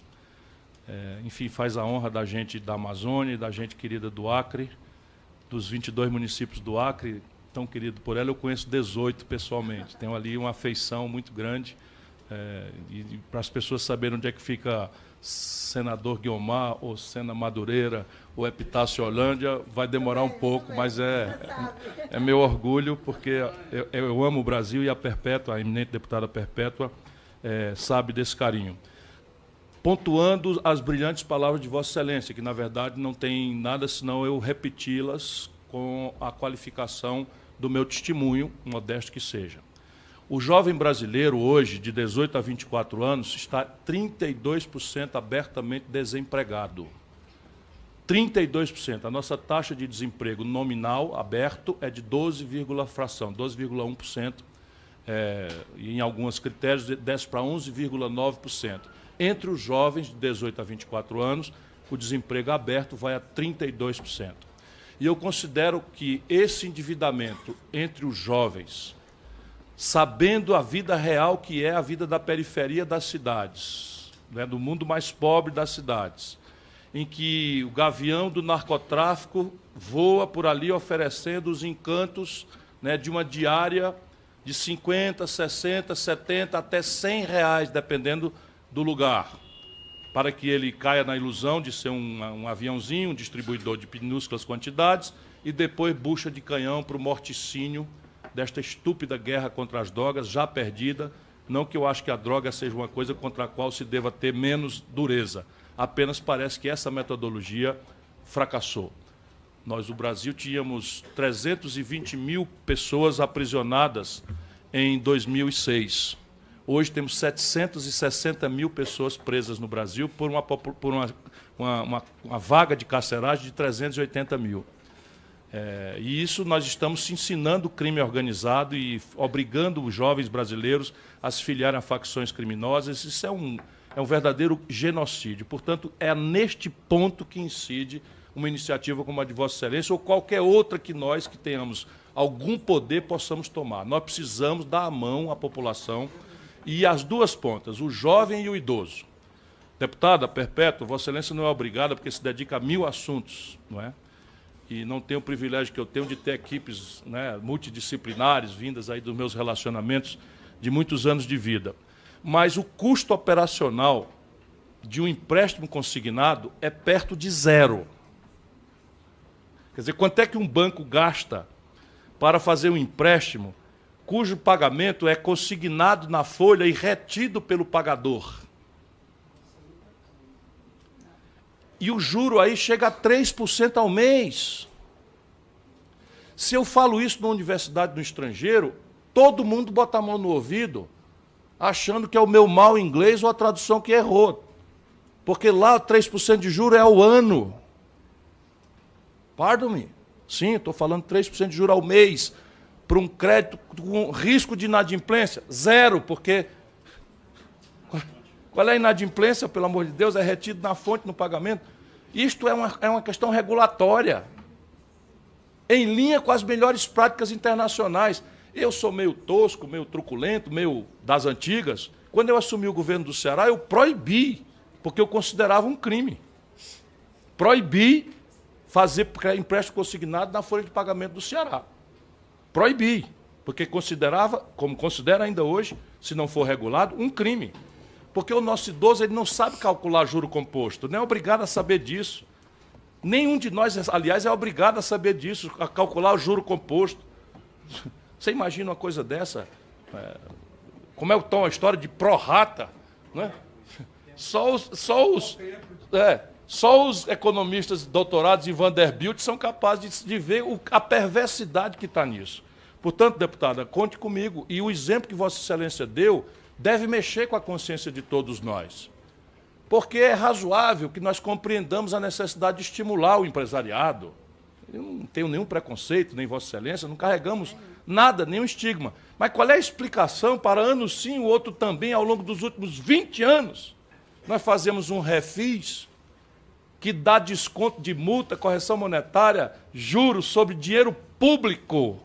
enfim, faz a honra da gente da Amazônia, da gente querida do Acre, dos 22 municípios do Acre, tão querido por ela. Eu conheço 18 pessoalmente, tenho ali uma afeição muito grande, e para as pessoas saberem onde é que fica Senador Guiomar, ou Sena Madureira, ou Epitácio Holândia, vai demorar um pouco, mas é meu orgulho, porque eu amo o Brasil e a Perpétua, a eminente deputada Perpétua, sabe desse carinho. Pontuando as brilhantes palavras de Vossa Excelência, que, na verdade, não tem nada senão eu repeti-las com a qualificação do meu testemunho, modesto que seja. O jovem brasileiro, hoje, de 18 a 24 anos, está 32% abertamente desempregado. 32%. A nossa taxa de desemprego nominal aberto é de 12,1%. E em alguns critérios desce para 11,9%. Entre os jovens de 18 a 24 anos, o desemprego aberto vai a 32%. E eu considero que esse endividamento entre os jovens, sabendo a vida real que é a vida da periferia das cidades, né, do mundo mais pobre das cidades, em que o gavião do narcotráfico voa por ali oferecendo os encantos, né, de uma diária de 50, 60, 70, até R$100, dependendo do lugar, para que ele caia na ilusão de ser um aviãozinho, um distribuidor de minúsculas quantidades, e depois bucha de canhão para o morticínio desta estúpida guerra contra as drogas, já perdida. Não que eu acho que a droga seja uma coisa contra a qual se deva ter menos dureza, apenas parece que essa metodologia fracassou. Nós, no Brasil, tínhamos 320 mil pessoas aprisionadas em 2006. Hoje temos 760 mil pessoas presas no Brasil por uma vaga de carceragem de 380 mil. E isso nós estamos ensinando o crime organizado e obrigando os jovens brasileiros a se filiarem a facções criminosas. Isso é um verdadeiro genocídio. Portanto, é neste ponto que incide uma iniciativa como a de Vossa Excelência ou qualquer outra que nós, que tenhamos algum poder, possamos tomar. Nós precisamos dar a mão à população e às duas pontas, o jovem e o idoso. Deputada Perpétua, Vossa Excelência não é obrigada porque se dedica a 1000 assuntos, não é? E não tenho o privilégio que eu tenho de ter equipes, né, multidisciplinares, vindas aí dos meus relacionamentos de muitos anos de vida. Mas o custo operacional de um empréstimo consignado é perto de zero. Quer dizer, quanto é que um banco gasta para fazer um empréstimo cujo pagamento é consignado na folha e retido pelo pagador? E o juro aí chega a 3% ao mês. Se eu falo isso numa universidade no estrangeiro, todo mundo bota a mão no ouvido, achando que é o meu mau inglês ou a tradução que errou. Porque lá 3% de juro é ao ano. Pardon-me. Sim, estou falando 3% de juro ao mês para um crédito com risco de inadimplência. Zero, porque... Qual é a inadimplência, pelo amor de Deus? É retido na fonte, no pagamento. Isto é uma questão regulatória, em linha com as melhores práticas internacionais. Eu sou meio tosco, meio truculento, meio das antigas. Quando eu assumi o governo do Ceará, eu proibi, porque eu considerava um crime. Proibi fazer empréstimo consignado na folha de pagamento do Ceará. Proibi, porque considerava, como considera ainda hoje, se não for regulado, um crime. Porque o nosso idoso ele não sabe calcular juro composto, não é obrigado a saber disso. Nenhum de nós, aliás, é obrigado a saber disso, a calcular o juro composto. Você imagina uma coisa dessa? Como é a história de pró-rata? Né? Só os economistas doutorados em Vanderbilt são capazes de ver a perversidade que está nisso. Portanto, deputada, conte comigo. E o exemplo que Vossa Excelência deu deve mexer com a consciência de todos nós. Porque é razoável que nós compreendamos a necessidade de estimular o empresariado. Eu não tenho nenhum preconceito, nem Vossa Excelência, não carregamos nada, nenhum estigma. Mas qual é a explicação para ano sim, o outro também, ao longo dos últimos 20 anos, nós fazemos um refis que dá desconto de multa, correção monetária, juros sobre dinheiro público,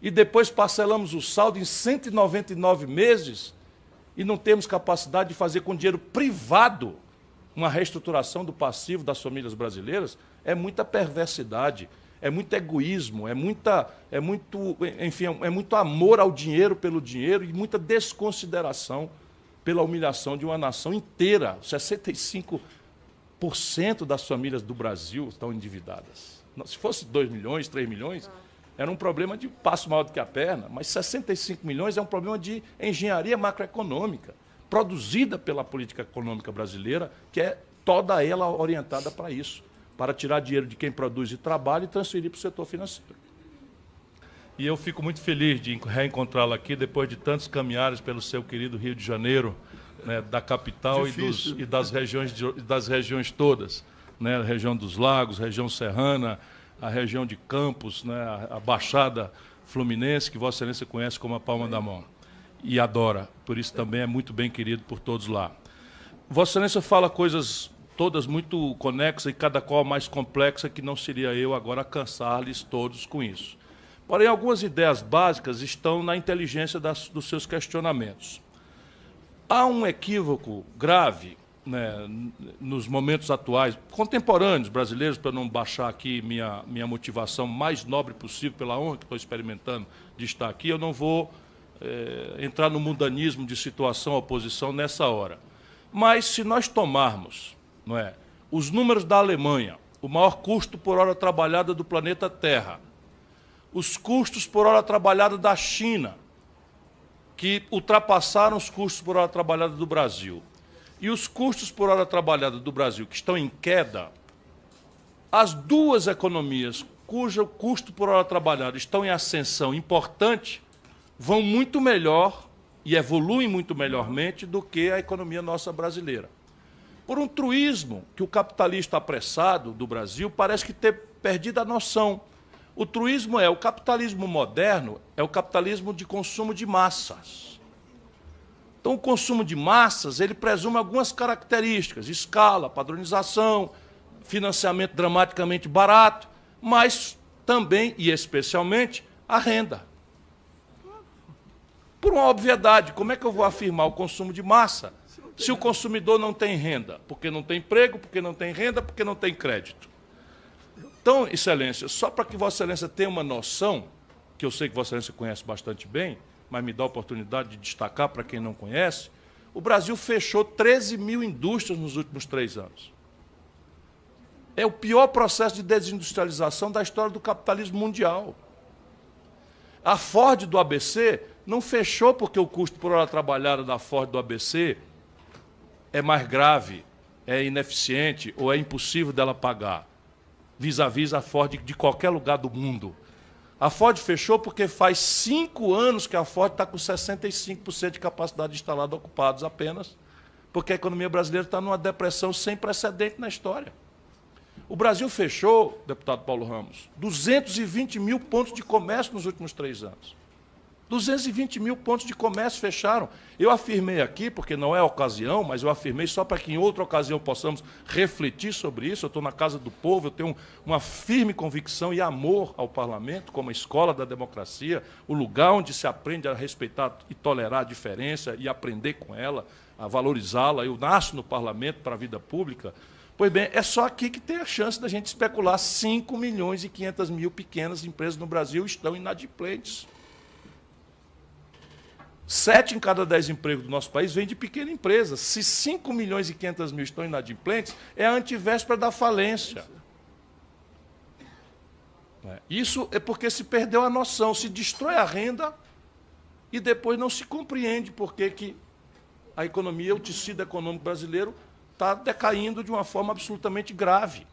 e depois parcelamos o saldo em 199 meses, e não temos capacidade de fazer com dinheiro privado uma reestruturação do passivo das famílias brasileiras? É muita perversidade, é muito egoísmo, é muito amor ao dinheiro pelo dinheiro e muita desconsideração pela humilhação de uma nação inteira. 65% das famílias do Brasil estão endividadas. Se fosse 2 milhões, 3 milhões... era um problema de passo maior do que a perna, mas 65 milhões é um problema de engenharia macroeconômica, produzida pela política econômica brasileira, que é toda ela orientada para isso, para tirar dinheiro de quem produz e trabalha e transferir para o setor financeiro. E eu fico muito feliz de reencontrá-la aqui, depois de tantos caminhares pelo seu querido Rio de Janeiro, né, da capital e das regiões todas, né, a região dos Lagos, região serrana, a região de Campos, né, a Baixada Fluminense, que Vossa Excelência conhece como a palma da mão, e adora, por isso também é muito bem querido por todos lá. Vossa Excelência fala coisas todas muito conexas e cada qual mais complexa, que não seria eu agora cansar-lhes todos com isso. Porém, algumas ideias básicas estão na inteligência dos seus questionamentos. Há um equívoco grave, né, nos momentos atuais, contemporâneos brasileiros, para não baixar aqui minha motivação mais nobre possível, pela honra que estou experimentando de estar aqui, eu não vou entrar no mundanismo de situação oposição nessa hora. Mas, se nós tomarmos, não é, os números da Alemanha, o maior custo por hora trabalhada do planeta Terra, os custos por hora trabalhada da China, que ultrapassaram os custos por hora trabalhada do Brasil, e os custos por hora trabalhada do Brasil, que estão em queda, as duas economias cujo custo por hora trabalhada estão em ascensão importante, vão muito melhor e evoluem muito melhormente do que a economia nossa brasileira. Por um truísmo que o capitalista apressado do Brasil parece que ter perdido a noção. O truísmo o capitalismo moderno, é o capitalismo de consumo de massas. Então, o consumo de massas, ele presume algumas características, escala, padronização, financiamento dramaticamente barato, mas também, e especialmente, a renda. Por uma obviedade, como é que eu vou afirmar o consumo de massa se o consumidor não tem renda? Porque não tem emprego, porque não tem renda, porque não tem crédito. Então, Excelência, só para que Vossa Excelência tenha uma noção, que eu sei que Vossa Excelência conhece bastante bem, mas me dá a oportunidade de destacar para quem não conhece, o Brasil fechou 13 mil indústrias nos últimos 3 anos. É o pior processo de desindustrialização da história do capitalismo mundial. A Ford do ABC não fechou porque o custo por hora trabalhada da Ford do ABC é mais grave, é ineficiente ou é impossível dela pagar, vis-à-vis a Ford de qualquer lugar do mundo. A Ford fechou porque faz 5 anos que a Ford está com 65% de capacidade instalada ocupados apenas, porque a economia brasileira está numa depressão sem precedente na história. O Brasil fechou, deputado Paulo Ramos, 220 mil pontos de comércio nos últimos 3 anos. 220 mil pontos de comércio fecharam. Eu afirmei aqui, porque não é a ocasião, mas eu afirmei só para que em outra ocasião possamos refletir sobre isso. Eu estou na casa do povo, eu tenho uma firme convicção e amor ao parlamento, como a escola da democracia, o lugar onde se aprende a respeitar e tolerar a diferença e aprender com ela, a valorizá-la. Eu nasço no parlamento para a vida pública. Pois bem, é só aqui que tem a chance da gente especular. 5 milhões e 500 mil pequenas empresas no Brasil estão inadimplentes. 7 em cada 10 empregos do nosso país vêm de pequena empresa. Se 5 milhões e 500 mil estão inadimplentes, é a antivéspera da falência. Isso é porque se perdeu a noção, se destrói a renda e depois não se compreende por que a economia, o tecido econômico brasileiro está decaindo de uma forma absolutamente grave.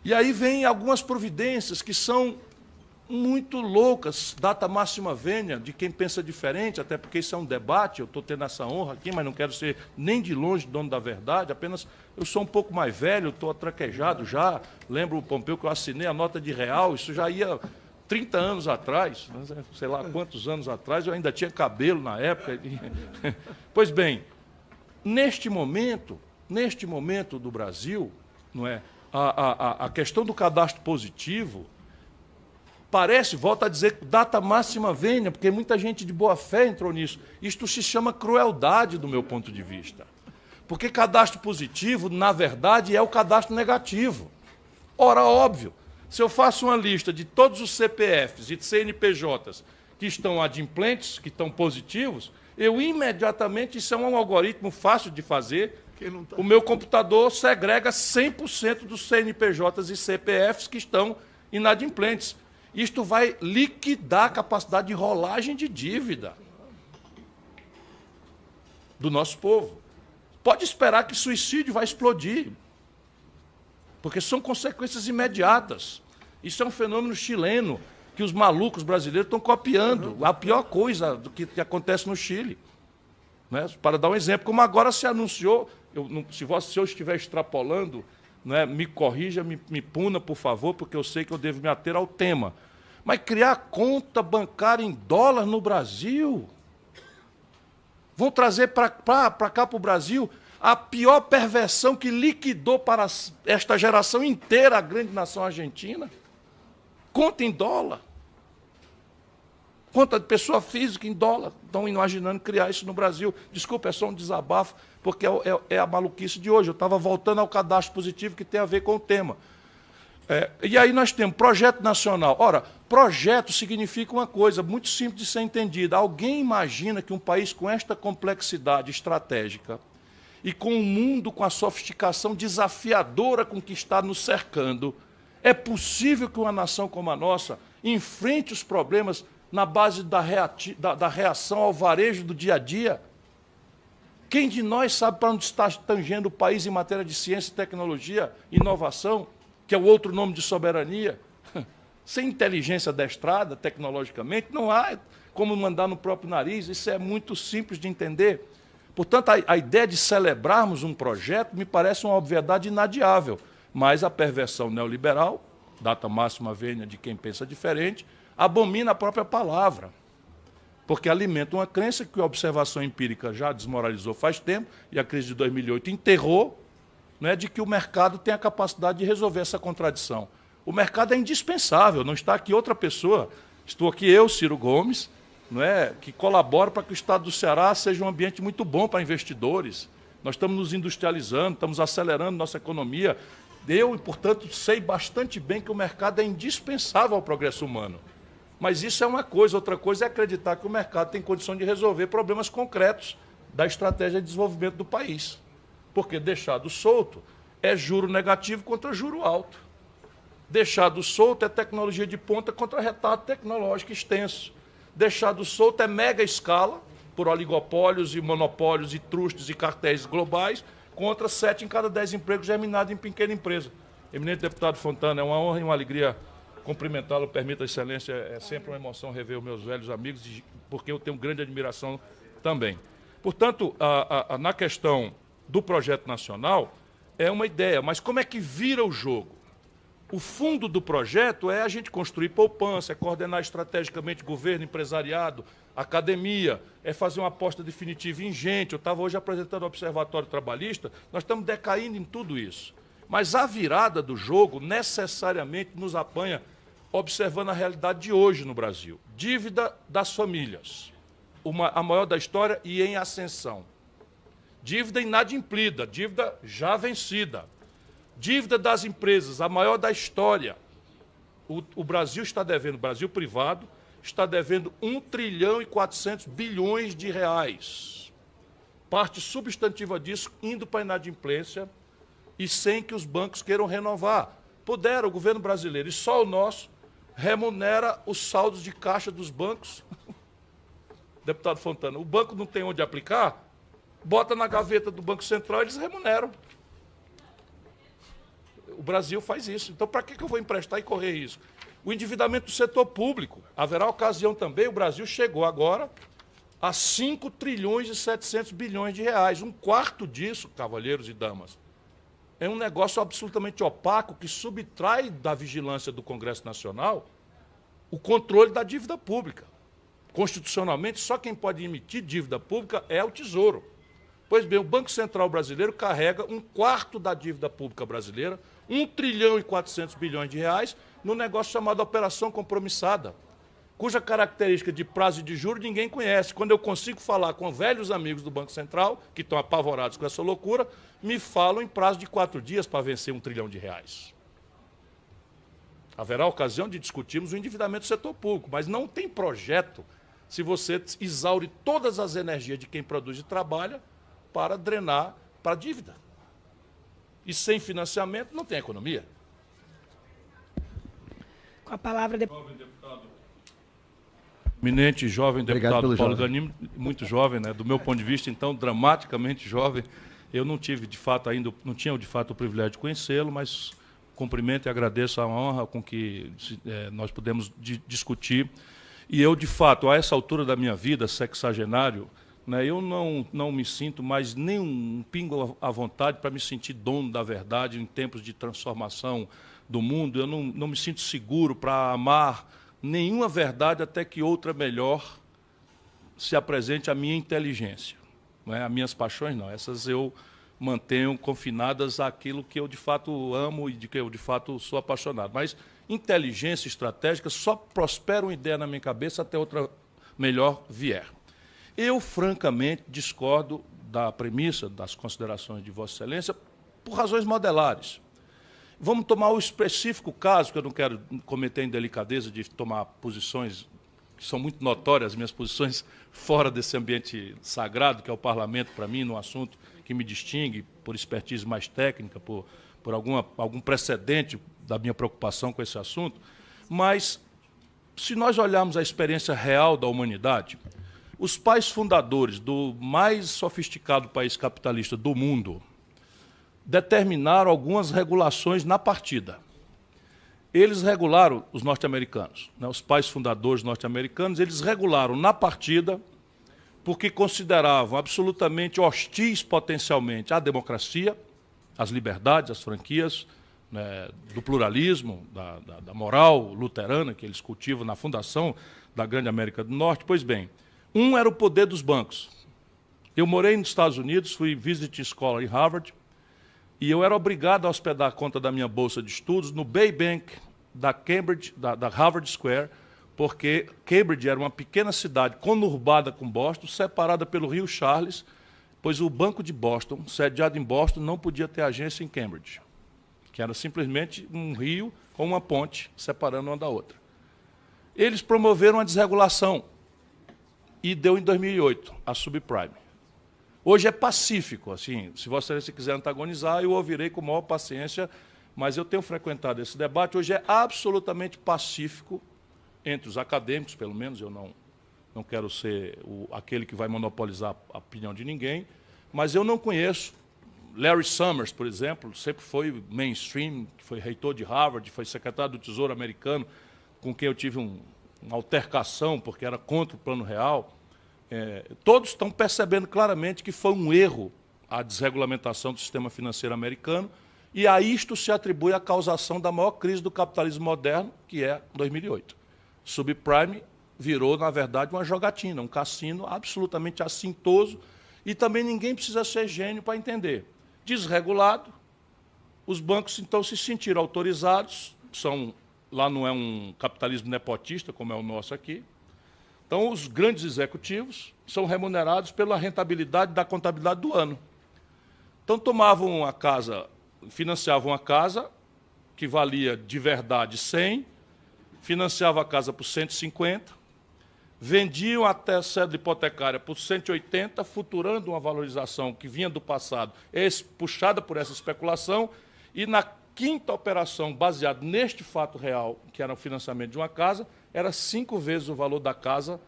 E aí vem algumas providências que são muito loucas, data máxima vênia, de quem pensa diferente, até porque isso é um debate, eu estou tendo essa honra aqui, mas não quero ser nem de longe dono da verdade, apenas eu sou um pouco mais velho, estou atraquejado já, lembro, Pompeu, que eu assinei a nota de real, isso já ia 30 anos atrás, sei lá quantos anos atrás, eu ainda tinha cabelo na época. Pois bem, neste momento do Brasil, não é, a questão do cadastro positivo, parece, volto a dizer, data máxima vênia, porque muita gente de boa fé entrou nisso. Isto se chama crueldade, do meu ponto de vista. Porque cadastro positivo, na verdade, é o cadastro negativo. Ora, óbvio, se eu faço uma lista de todos os CPFs e CNPJs que estão adimplentes, que estão positivos, eu imediatamente, isso é um algoritmo fácil de fazer, o meu computador segrega 100% dos CNPJs e CPFs que estão inadimplentes. Isto vai liquidar a capacidade de rolagem de dívida do nosso povo. Pode esperar que suicídio vai explodir, porque são consequências imediatas. Isso é um fenômeno chileno que os malucos brasileiros estão copiando. A pior coisa do que acontece no Chile. Para dar um exemplo, como agora se anunciou, se Vossa Senhora estiver extrapolando, me corrija, me puna, por favor, porque eu sei que eu devo me ater ao tema. Mas criar conta bancária em dólar no Brasil? Vão trazer para cá, para o Brasil, a pior perversão que liquidou para esta geração inteira a grande nação argentina. Conta em dólar. Conta de pessoa física em dólar. Estão imaginando criar isso no Brasil. Desculpa, é só um desabafo, porque é a maluquice de hoje. Eu estava voltando ao cadastro positivo que tem a ver com o tema. E aí nós temos projeto nacional. Ora, projeto significa uma coisa muito simples de ser entendida. Alguém imagina que um país com esta complexidade estratégica e com um mundo com a sofisticação desafiadora com que está nos cercando, é possível que uma nação como a nossa enfrente os problemas na base da reação ao varejo do dia a dia? Quem de nós sabe para onde está tangendo o país em matéria de ciência, tecnologia, inovação, que é o outro nome de soberania? Sem inteligência adestrada, tecnologicamente, não há como mandar no próprio nariz. Isso é muito simples de entender. Portanto, a ideia de celebrarmos um projeto me parece uma obviedade inadiável, mas a perversão neoliberal, data máxima vênia de quem pensa diferente, abomina a própria palavra, porque alimenta uma crença que a observação empírica já desmoralizou faz tempo, e a crise de 2008 enterrou, né, de que o mercado tem a capacidade de resolver essa contradição. O mercado é indispensável, não está aqui outra pessoa. Estou aqui eu, Ciro Gomes, não é, que colabora para que o Estado do Ceará seja um ambiente muito bom para investidores. Nós estamos nos industrializando, estamos acelerando nossa economia. Eu, portanto, sei bastante bem que o mercado é indispensável ao progresso humano. Mas isso é uma coisa, outra coisa é acreditar que o mercado tem condição de resolver problemas concretos da estratégia de desenvolvimento do país. Porque deixado solto é juro negativo contra juro alto. Deixado solto é tecnologia de ponta contra retardo tecnológico extenso. Deixado solto é mega escala, por oligopólios e monopólios e trustes e cartéis globais, contra 7 em cada 10 empregos germinados em pequena empresa. Eminente deputado Fontana, é uma honra e uma alegria cumprimentá-lo, permita a excelência, é sempre uma emoção rever os meus velhos amigos, porque eu tenho grande admiração também. Portanto, na questão do projeto nacional, é uma ideia, mas como é que vira o jogo? O fundo do projeto é a gente construir poupança, é coordenar estrategicamente governo, empresariado, academia, é fazer uma aposta definitiva ingente. Eu estava hoje apresentando o Observatório Trabalhista, nós estamos decaindo em tudo isso. Mas a virada do jogo necessariamente nos apanha observando a realidade de hoje no Brasil. Dívida das famílias, a maior da história e em ascensão. Dívida inadimplida, dívida já vencida. Dívida das empresas, a maior da história. O Brasil está devendo, o Brasil privado, está devendo 1 trilhão e 400 bilhões de reais. Parte substantiva disso indo para a inadimplência e sem que os bancos queiram renovar. Puderam, o governo brasileiro, e só o nosso, remunera os saldos de caixa dos bancos. Deputado Fontana, o banco não tem onde aplicar, bota na gaveta do Banco Central e eles remuneram. O Brasil faz isso. Então, para que eu vou emprestar e correr isso? O endividamento do setor público. Haverá ocasião também, o Brasil chegou agora a 5 trilhões e 700 bilhões de reais. Um quarto disso, cavalheiros e damas, é um negócio absolutamente opaco que subtrai da vigilância do Congresso Nacional o controle da dívida pública. Constitucionalmente, só quem pode emitir dívida pública é o Tesouro. Pois bem, o Banco Central brasileiro carrega um quarto da dívida pública brasileira, 1 trilhão e 400 bilhões de reais, no negócio chamado Operação Compromissada, cuja característica de prazo e de juros ninguém conhece. Quando eu consigo falar com velhos amigos do Banco Central, que estão apavorados com essa loucura, me falam em prazo de 4 dias para vencer 1 trilhão de reais. Haverá ocasião de discutirmos o endividamento do setor público, mas não tem projeto se você exaure todas as energias de quem produz e trabalha para drenar para a dívida. E sem financiamento não tem economia. Com a palavra, Jovem deputado. Eminente jovem deputado Paulo Ganim, muito jovem, né? Do meu ponto de vista, então, dramaticamente jovem. Eu não tive, de fato, ainda, não tinha, de fato, o privilégio de conhecê-lo, mas cumprimento e agradeço a honra com que nós pudemos discutir. E eu, de fato, a essa altura da minha vida, sexagenário, né, eu não me sinto mais nem um pingo à vontade para me sentir dono da verdade em tempos de transformação do mundo. Eu não me sinto seguro para amar nenhuma verdade até que outra melhor se apresente à minha inteligência. Não é? As minhas paixões não, essas eu mantenham confinadas àquilo que eu de fato amo e de que eu de fato sou apaixonado. Mas inteligência estratégica só prospera uma ideia na minha cabeça até outra melhor vier. Eu, francamente, discordo da premissa, das considerações de Vossa Excelência, por razões modelares. Vamos tomar o específico caso, que eu não quero cometer a indelicadeza de tomar posições que são muito notórias, as minhas posições fora desse ambiente sagrado, que é o parlamento, para mim, no assunto que me distingue, por expertise mais técnica, por algum precedente da minha preocupação com esse assunto. Mas, se nós olharmos a experiência real da humanidade, os pais fundadores do mais sofisticado país capitalista do mundo determinaram algumas regulações na partida. Eles regularam, os norte-americanos, né, os pais fundadores norte-americanos, eles regularam na partida porque consideravam absolutamente hostis potencialmente à democracia, às liberdades, às franquias, né, do pluralismo, da moral luterana que eles cultivam na fundação da grande América do Norte. Pois bem, um era o poder dos bancos. Eu morei nos Estados Unidos, fui visiting scholar em Harvard, e eu era obrigado a hospedar a conta da minha bolsa de estudos no Bay Bank da Cambridge, da Harvard Square, porque Cambridge era uma pequena cidade conurbada com Boston, separada pelo rio Charles, pois o Banco de Boston, sediado em Boston, não podia ter agência em Cambridge, que era simplesmente um rio com uma ponte separando uma da outra. Eles promoveram a desregulação e deu em 2008 a subprime. Hoje é pacífico, assim, se Vossa Excelência quiser antagonizar, eu ouvirei com maior paciência, mas eu tenho frequentado esse debate. Hoje é absolutamente pacífico entre os acadêmicos, pelo menos, eu não quero ser aquele que vai monopolizar a opinião de ninguém, mas eu não conheço. Larry Summers, por exemplo, sempre foi mainstream, foi reitor de Harvard, foi secretário do Tesouro americano, com quem eu tive uma altercação, porque era contra o Plano Real. Todos estão percebendo claramente que foi um erro a desregulamentação do sistema financeiro americano, e a isto se atribui a causação da maior crise do capitalismo moderno, que é 2008. Subprime virou, na verdade, uma jogatina, um cassino absolutamente assintoso, e também ninguém precisa ser gênio para entender. Desregulado, os bancos, então, se sentiram autorizados, lá não é um capitalismo nepotista, como é o nosso aqui. Então, os grandes executivos são remunerados pela rentabilidade da contabilidade do ano. Então, tomavam a casa, financiavam a casa, que valia de verdade 100, financiavam a casa por 150, vendiam até a cédula hipotecária por 180, futurando uma valorização que vinha do passado, puxada por essa especulação, e na quinta operação, baseada neste fato real, que era o financiamento de uma casa, era 5 vezes o valor da casa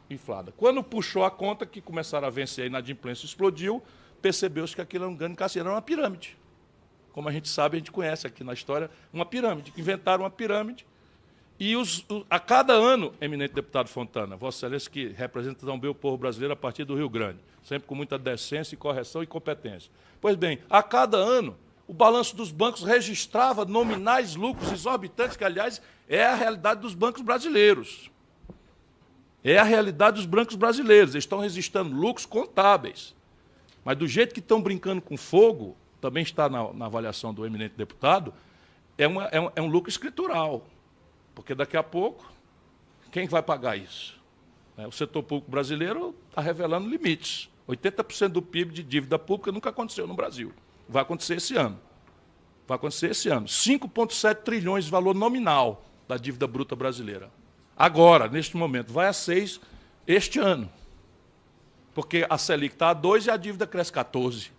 inflada. Quando puxou a conta, que começaram a vencer, a inadimplência explodiu, percebeu-se que aquilo era um grande cassino, era uma pirâmide. Como a gente sabe, a gente conhece aqui na história, uma pirâmide. Inventaram uma pirâmide e a cada ano, eminente deputado Fontana, Vossa Excelência que representa tão bem o povo brasileiro a partir do Rio Grande, sempre com muita decência, correção e competência. Pois bem, a cada ano, o balanço dos bancos registrava nominais lucros exorbitantes, que, aliás, é a realidade dos bancos brasileiros. É a realidade dos bancos brasileiros. Eles estão registrando lucros contábeis. Mas, do jeito que estão brincando com fogo, também está na avaliação do eminente deputado, é um lucro escritural. Porque, daqui a pouco, quem vai pagar isso? O setor público brasileiro está revelando limites. 80% do PIB de dívida pública nunca aconteceu no Brasil. Vai acontecer esse ano. Vai acontecer esse ano. 5,7 trilhões de valor nominal da dívida bruta brasileira. Agora, neste momento, vai a 6 este ano. Porque a Selic está a 2 e a dívida cresce 14.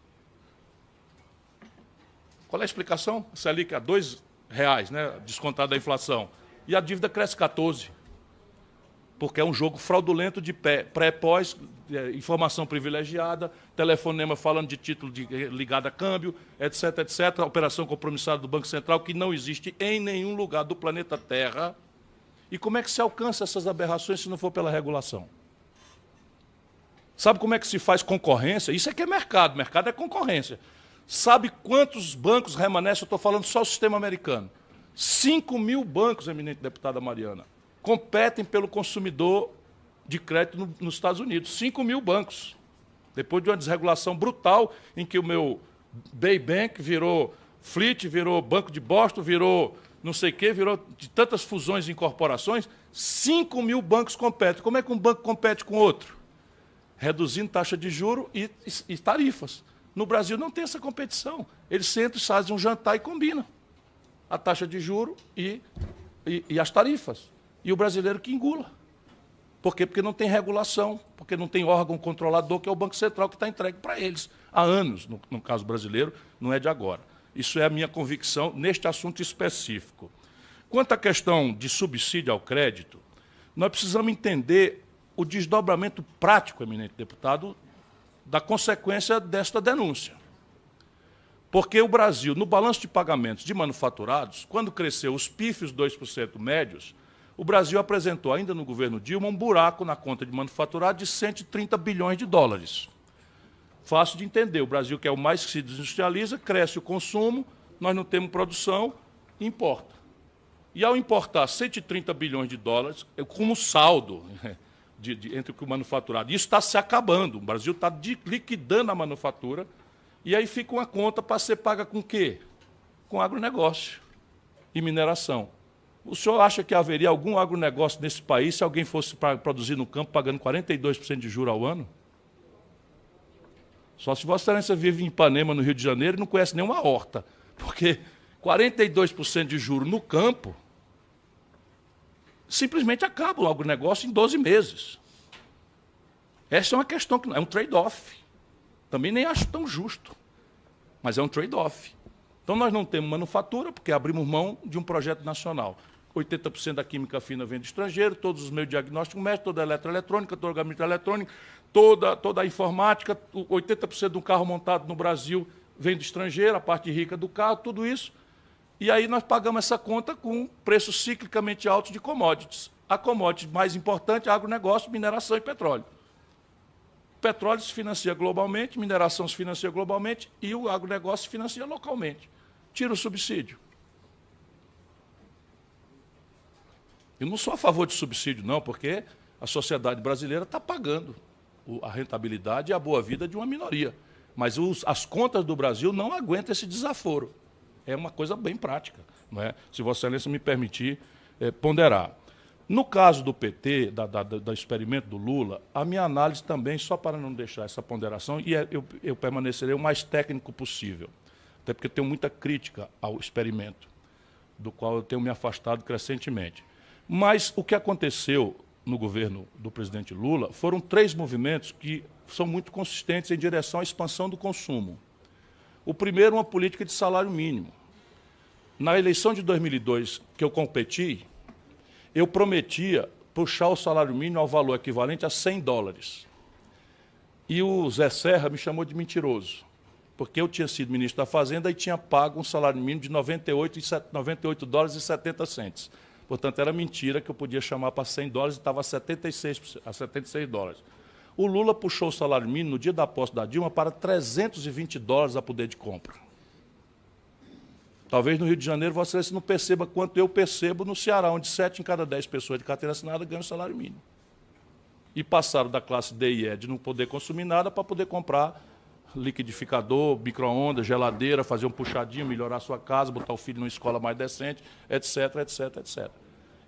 Qual é a explicação? A Selic é a R$2, né, descontada da inflação. E a dívida cresce 14. Porque é um jogo fraudulento de pré-pós, informação privilegiada, telefonema falando de título ligado a câmbio, etc., etc., operação compromissada do Banco Central, que não existe em nenhum lugar do planeta Terra. E como é que se alcança essas aberrações se não for pela regulação? Sabe como é que se faz concorrência? Isso é que é mercado é concorrência. Sabe quantos bancos remanescem? Eu estou falando só o sistema americano. 5 mil bancos, eminente deputada Mariana, competem pelo consumidor de crédito nos Estados Unidos. 5 mil bancos. Depois de uma desregulação brutal em que o meu Bay Bank, virou Fleet, virou Banco de Boston, virou não sei o quê, virou de tantas fusões e incorporações, 5 mil bancos competem. Como é que um banco compete com outro? Reduzindo taxa de juros e tarifas. No Brasil não tem essa competição. Eles sentam, fazem um jantar e combinam a taxa de juros e as tarifas. E o brasileiro que engula. Por quê? Porque não tem regulação, porque não tem órgão controlador, que é o Banco Central, que está entregue para eles há anos, no caso brasileiro, não é de agora. Isso é a minha convicção neste assunto específico. Quanto à questão de subsídio ao crédito, nós precisamos entender o desdobramento prático, eminente deputado, da consequência desta denúncia. Porque o Brasil, no balanço de pagamentos de manufaturados, quando cresceu os pífios 2% médios, o Brasil apresentou, ainda no governo Dilma, um buraco na conta de manufaturado de 130 bilhões de dólares. Fácil de entender, o Brasil, que é o mais que se desindustrializa, cresce o consumo, nós não temos produção, importa. E ao importar 130 bilhões de dólares, como saldo entre o manufaturado, isso está se acabando, o Brasil está liquidando a manufatura, e aí fica uma conta para ser paga com o quê? Com agronegócio e mineração. O senhor acha que haveria algum agronegócio nesse país se alguém fosse produzir no campo pagando 42% de juros ao ano? Só se Vossa Excelência vive em Ipanema, no Rio de Janeiro, e não conhece nenhuma horta. Porque 42% de juros no campo simplesmente acaba o agronegócio em 12 meses. Essa é uma questão que é um trade-off. Também nem acho tão justo, mas é um trade-off. Então, nós não temos manufatura, porque abrimos mão de um projeto nacional. 80% da química fina vem do estrangeiro, todos os meios de diagnóstico médico, toda a eletroeletrônica, toda a gabinete eletrônica, toda a informática, 80% do carro montado no Brasil vem do estrangeiro, a parte rica do carro, tudo isso. E aí nós pagamos essa conta com preços ciclicamente altos de commodities. A commodity mais importante é agronegócio, mineração e petróleo. O petróleo se financia globalmente, mineração se financia globalmente e o agronegócio se financia localmente. Tira o subsídio. Eu não sou a favor de subsídio, não, porque a sociedade brasileira está pagando a rentabilidade e a boa-vida de uma minoria. Mas as contas do Brasil não aguentam esse desaforo. É uma coisa bem prática, não é? Se Vossa Excelência me permitir ponderar. No caso do PT, do experimento do Lula, a minha análise também, só para não deixar essa ponderação, e eu permanecerei o mais técnico possível, até porque tenho muita crítica ao experimento, do qual eu tenho me afastado crescentemente. Mas o que aconteceu no governo do presidente Lula foram 3 movimentos que são muito consistentes em direção à expansão do consumo. O primeiro, uma política de salário mínimo. Na eleição de 2002, que eu competi, eu prometia puxar o salário mínimo ao valor equivalente a 100 dólares. E o Zé Serra me chamou de mentiroso, porque eu tinha sido ministro da Fazenda e tinha pago um salário mínimo de 98 dólares e 70 centes. Portanto, era mentira que eu podia chamar para 100 dólares e estava a 76 dólares. O Lula puxou o salário mínimo no dia da posse da Dilma para 320 dólares a poder de compra. Talvez no Rio de Janeiro Vossa Excelência não perceba quanto eu percebo no Ceará, onde 7 em cada 10 pessoas de carteira assinada ganham salário mínimo. E passaram da classe D e E de não poder consumir nada para poder comprar liquidificador, micro-ondas, geladeira, fazer um puxadinho, melhorar a sua casa, botar o filho numa escola mais decente, etc, etc, etc.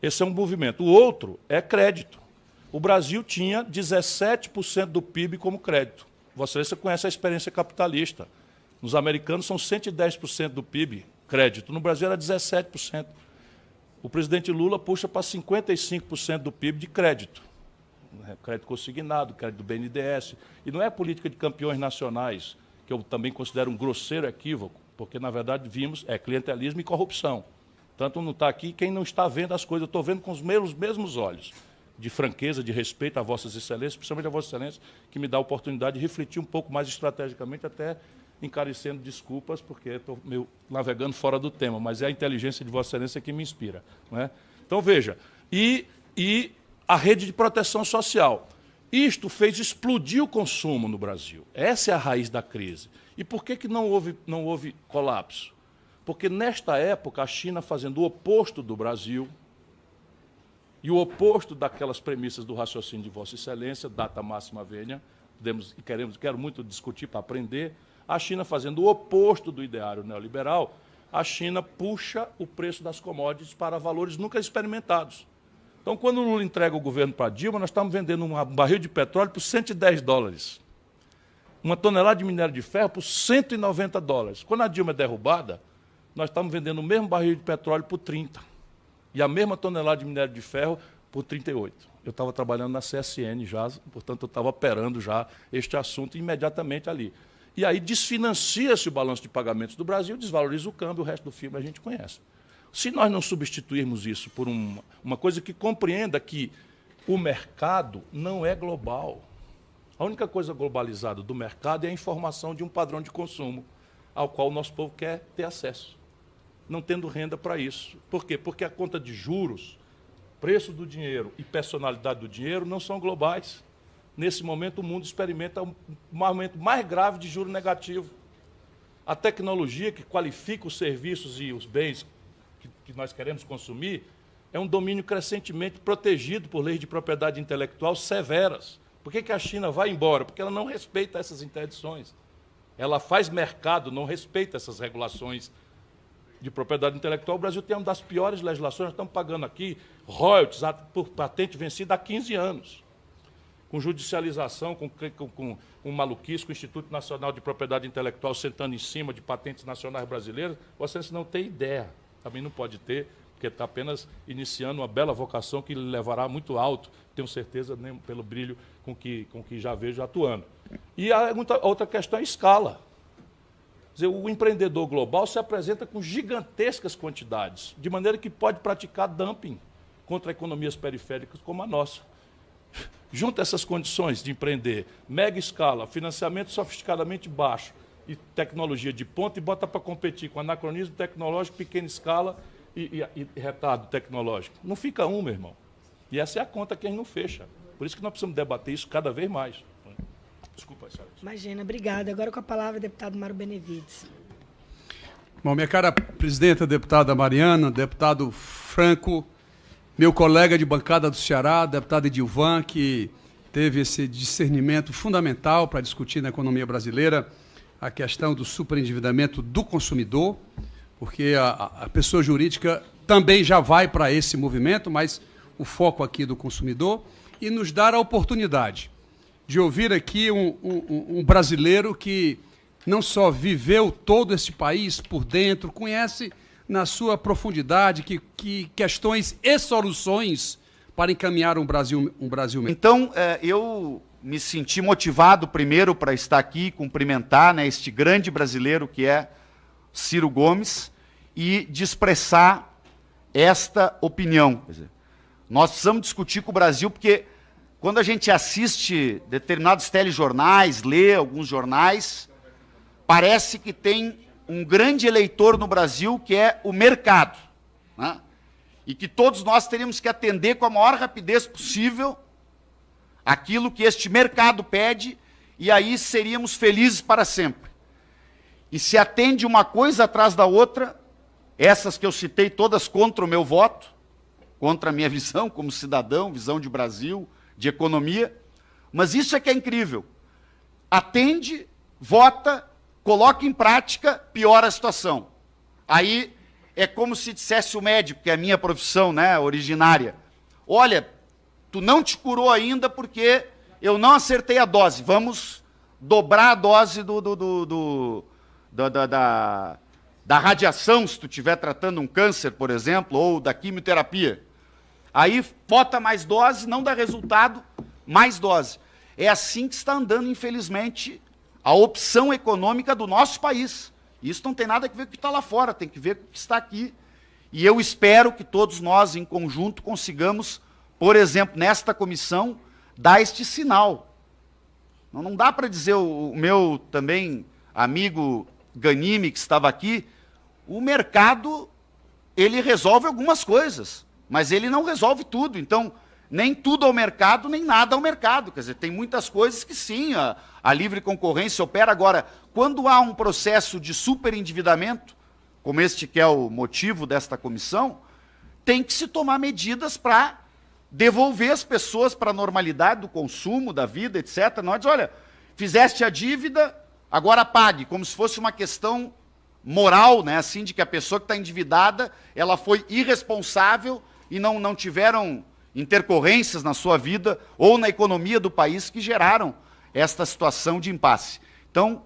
Esse é um movimento. O outro é crédito. O Brasil tinha 17% do PIB como crédito. Vossa Excelência conhece a experiência capitalista. Nos americanos são 110% do PIB crédito. No Brasil era 17%. O presidente Lula puxa para 55% do PIB de crédito. Crédito consignado, crédito do BNDES. E não é política de campeões nacionais, que eu também considero um grosseiro equívoco, porque, na verdade, vimos clientelismo e corrupção. Tanto não está aqui quem não está vendo as coisas. Eu estou vendo com os mesmos olhos, de franqueza, de respeito a Vossas Excelências, principalmente a Vossa Excelência, que me dá a oportunidade de refletir um pouco mais estrategicamente, até encarecendo desculpas, porque estou navegando fora do tema, mas é a inteligência de Vossa Excelência que me inspira. Não é? Então, veja, e a rede de proteção social. Isto fez explodir o consumo no Brasil. Essa é a raiz da crise. E por que não houve colapso? Porque, nesta época, a China, fazendo o oposto do Brasil, e o oposto daquelas premissas do raciocínio de Vossa Excelência, data máxima vênia, quero muito discutir para aprender, A China, fazendo o oposto do ideário neoliberal, a China puxa o preço das commodities para valores nunca experimentados. Então, quando o Lula entrega o governo para Dilma, nós estamos vendendo um barril de petróleo por $110. Uma tonelada de minério de ferro por $190. Quando a Dilma é derrubada, nós estamos vendendo o mesmo barril de petróleo por 30. E a mesma tonelada de minério de ferro por 38. Eu estava trabalhando na CSN já, portanto, eu estava operando já este assunto imediatamente ali. E aí desfinancia-se o balanço de pagamentos do Brasil, desvaloriza o câmbio, o resto do filme a gente conhece. Se nós não substituirmos isso por uma coisa que compreenda que o mercado não é global. A única coisa globalizada do mercado é a informação de um padrão de consumo, ao qual o nosso povo quer ter acesso, não tendo renda para isso. Por quê? Porque a conta de juros, preço do dinheiro e personalidade do dinheiro não são globais. Nesse momento, o mundo experimenta um momento mais grave de juro negativo. A tecnologia que qualifica os serviços e os bens que nós queremos consumir é um domínio crescentemente protegido por leis de propriedade intelectual severas. Por que a China vai embora? Porque ela não respeita essas interdições. Ela faz mercado, não respeita essas regulações de propriedade intelectual. O Brasil tem uma das piores legislações, nós estamos pagando aqui royalties por patente vencida há 15 anos. Com judicialização, com maluquice, com o Instituto Nacional de Propriedade Intelectual sentando em cima de patentes nacionais brasileiras, vocês não têm ideia. Também não pode ter, porque está apenas iniciando uma bela vocação que lhe levará muito alto, tenho certeza, nem pelo brilho com que já vejo atuando. E a outra questão é a escala. Quer dizer, o empreendedor global se apresenta com gigantescas quantidades, de maneira que pode praticar dumping contra economias periféricas como a nossa. Junta essas condições de empreender, mega escala, financiamento sofisticadamente baixo e tecnologia de ponta e bota para competir com anacronismo tecnológico, pequena escala e retardo tecnológico. Não fica meu irmão. E essa é a conta que a gente não fecha. Por isso que nós precisamos debater isso cada vez mais. Desculpa, senhora. Imagina, obrigada. Agora com a palavra, deputado Mário Benevides. Bom, minha cara presidenta, deputada Mariana, deputado Franco, meu colega de bancada do Ceará, deputado Edilvan, que teve esse discernimento fundamental para discutir na economia brasileira a questão do superendividamento do consumidor, porque a pessoa jurídica também já vai para esse movimento, mas o foco aqui do consumidor, e nos dar a oportunidade de ouvir aqui um brasileiro que não só viveu todo esse país por dentro, conhece na sua profundidade que questões e soluções para encaminhar um Brasil melhor. Então, eu me senti motivado primeiro para estar aqui, cumprimentar, né, este grande brasileiro que é Ciro Gomes e de expressar esta opinião. Quer dizer, nós precisamos discutir com o Brasil, porque quando a gente assiste determinados telejornais, lê alguns jornais, parece que tem um grande eleitor no Brasil, que é o mercado, né? E que todos nós teríamos que atender com a maior rapidez possível aquilo que este mercado pede, e aí seríamos felizes para sempre. E se atende uma coisa atrás da outra, essas que eu citei todas contra o meu voto, contra a minha visão como cidadão, visão de Brasil, de economia, mas isso é que é incrível. Atende, vota, coloca em prática, piora a situação. Aí é como se dissesse o médico, que é a minha profissão, né, originária. Olha, tu não te curou ainda porque eu não acertei a dose. Vamos dobrar a dose da radiação, se tu estiver tratando um câncer, por exemplo, ou da quimioterapia. Aí bota mais dose, não dá resultado, mais dose. É assim que está andando, infelizmente, a opção econômica do nosso país. Isso não tem nada a ver com o que está lá fora, tem que ver com o que está aqui. E eu espero que todos nós, em conjunto, consigamos, por exemplo, nesta comissão, dar este sinal. Não dá para dizer, o meu também amigo Ganime, que estava aqui, o mercado, ele resolve algumas coisas, mas ele não resolve tudo. Então, nem tudo ao mercado, nem nada ao mercado. Quer dizer, tem muitas coisas que sim, a livre concorrência opera. Agora, quando há um processo de superendividamento, como este que é o motivo desta comissão, tem que se tomar medidas para devolver as pessoas para a normalidade do consumo, da vida, etc. Não é dizer, olha, fizeste a dívida, agora pague, como se fosse uma questão moral, né, assim, de que a pessoa que está endividada, ela foi irresponsável e não tiveram intercorrências na sua vida ou na economia do país que geraram esta situação de impasse. Então,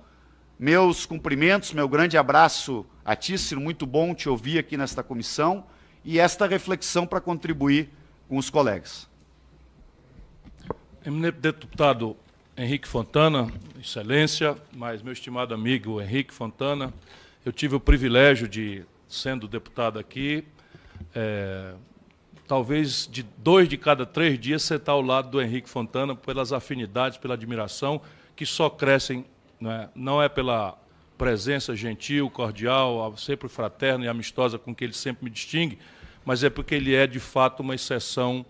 meus cumprimentos, meu grande abraço a ti, Ciro, muito bom te ouvir aqui nesta comissão e esta reflexão para contribuir com os colegas. Eminente deputado Henrique Fontana, excelência, mas meu estimado amigo Henrique Fontana, eu tive o privilégio de, sendo deputado aqui, talvez de 2 de cada 3 dias sentar ao lado do Henrique Fontana pelas afinidades, pela admiração, que só crescem, né? Não é pela presença gentil, cordial, sempre fraterna e amistosa com que ele sempre me distingue, mas é porque ele é, de fato, uma exceção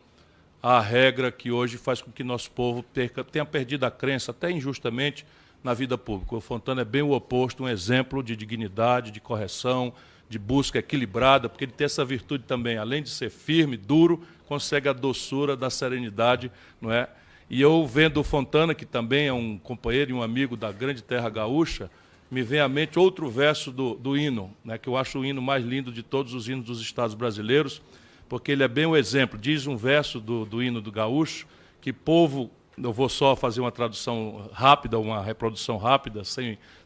à regra que hoje faz com que nosso povo tenha perdido a crença, até injustamente, na vida pública. O Fontana é bem o oposto, um exemplo de dignidade, de correção, de busca equilibrada, porque ele tem essa virtude também, além de ser firme, duro, consegue a doçura da serenidade, não é? E eu vendo o Fontana, que também é um companheiro e um amigo da grande terra gaúcha, me vem à mente outro verso do hino, né, que eu acho o hino mais lindo de todos os hinos dos estados brasileiros, porque ele é bem o exemplo. Diz um verso do hino do gaúcho, que povo, eu vou só fazer uma tradução rápida, uma reprodução rápida,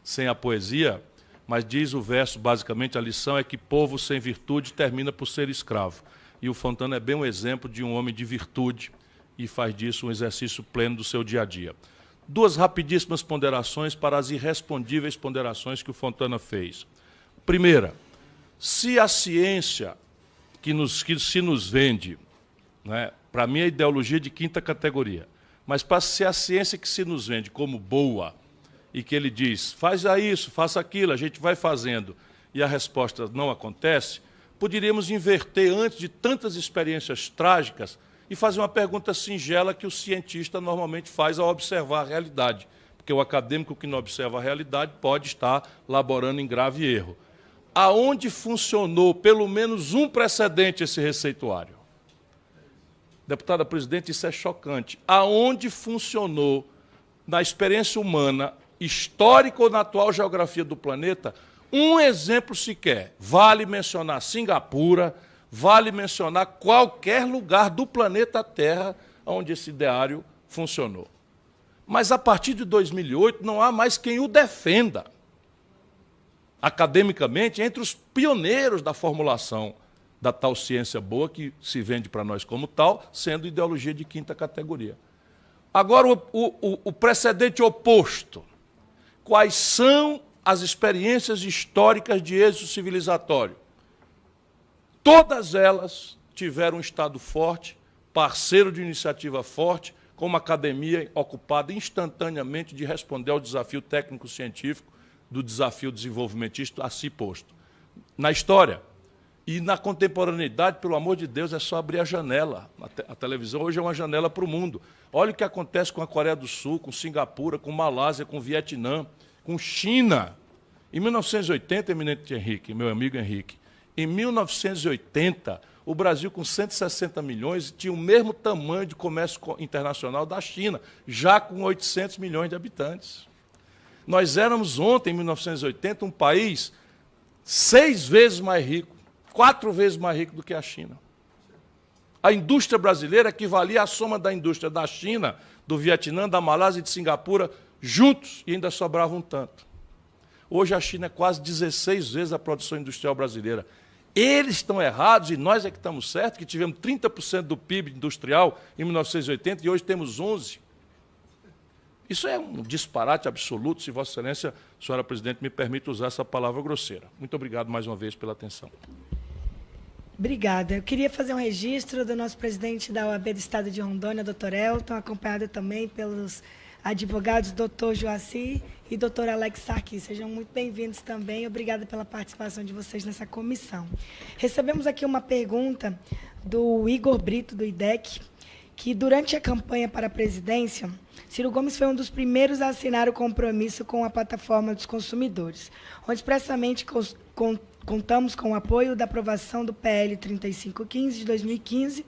sem a poesia, mas diz o verso, basicamente, a lição é que povo sem virtude termina por ser escravo. E o Fontana é bem um exemplo de um homem de virtude e faz disso um exercício pleno do seu dia a dia. 2 rapidíssimas ponderações para as irrespondíveis ponderações que o Fontana fez. Primeira, se a ciência que se nos vende, né, para mim é ideologia de 5ª categoria, mas para ser a ciência que se nos vende como boa, e que ele diz, faz isso, faça aquilo, a gente vai fazendo, e a resposta não acontece, poderíamos inverter antes de tantas experiências trágicas e fazer uma pergunta singela que o cientista normalmente faz ao observar a realidade, porque o acadêmico que não observa a realidade pode estar laborando em grave erro. Aonde funcionou pelo menos um precedente esse receituário? Deputada presidente, isso é chocante. Aonde funcionou, na experiência humana, histórica ou na atual geografia do planeta, um exemplo sequer? Vale mencionar Singapura, vale mencionar qualquer lugar do planeta Terra onde esse ideário funcionou. Mas, a partir de 2008, não há mais quem o defenda. Academicamente, entre os pioneiros da formulação da tal ciência boa, que se vende para nós como tal, sendo ideologia de 5ª categoria. Agora, o precedente oposto. Quais são as experiências históricas de êxito civilizatório? Todas elas tiveram um Estado forte, parceiro de iniciativa forte, com uma academia ocupada instantaneamente de responder ao desafio técnico-científico do desafio desenvolvimentista a si posto. Na história e na contemporaneidade, pelo amor de Deus, é só abrir a janela. A televisão hoje é uma janela para o mundo. Olha o que acontece com a Coreia do Sul, com Singapura, com Malásia, com Vietnã, com China. Em 1980, eminente Henrique, meu amigo Henrique, em 1980, o Brasil, com 160 milhões, tinha o mesmo tamanho de comércio internacional da China, já com 800 milhões de habitantes. Nós éramos ontem, em 1980, um país 6 vezes mais rico, 4 vezes mais rico do que a China. A indústria brasileira equivalia à soma da indústria da China, do Vietnã, da Malásia e de Singapura, juntos, e ainda sobrava um tanto. Hoje a China é quase 16 vezes a produção industrial brasileira. Eles estão errados e nós é que estamos certos, que tivemos 30% do PIB industrial em 1980 e hoje temos 11%. Isso é um disparate absoluto, se Vossa Excelência, senhora presidente, me permite usar essa palavra grosseira. Muito obrigado mais uma vez pela atenção. Obrigada. Eu queria fazer um registro do nosso presidente da OAB do Estado de Rondônia, doutor Elton, acompanhado também pelos advogados doutor Joaci e doutor Alex Sarkis. Sejam muito bem-vindos também. Obrigada pela participação de vocês nessa comissão. Recebemos aqui uma pergunta do Igor Brito, do IDEC, que durante a campanha para a presidência, Ciro Gomes foi um dos primeiros a assinar o compromisso com a plataforma dos consumidores, onde expressamente contamos com o apoio da aprovação do PL 3515 de 2015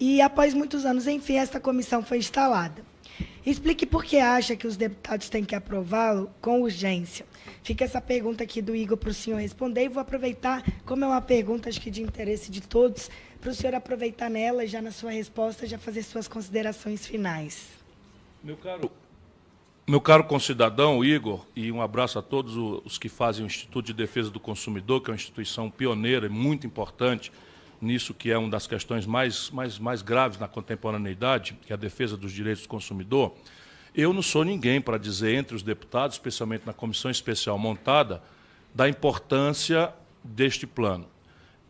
e, após muitos anos, enfim, esta comissão foi instalada. Explique por que acha que os deputados têm que aprová-lo com urgência. Fica essa pergunta aqui do Igor para o senhor responder, e vou aproveitar, como é uma pergunta, acho que de interesse de todos, para o senhor aproveitar nela, já na sua resposta, já fazer suas considerações finais. Meu caro concidadão, Igor, e um abraço a todos os que fazem o Instituto de Defesa do Consumidor, que é uma instituição pioneira e muito importante nisso, que é uma das questões mais graves na contemporaneidade, que é a defesa dos direitos do consumidor. Eu não sou ninguém para dizer, entre os deputados, especialmente na comissão especial montada, da importância deste plano.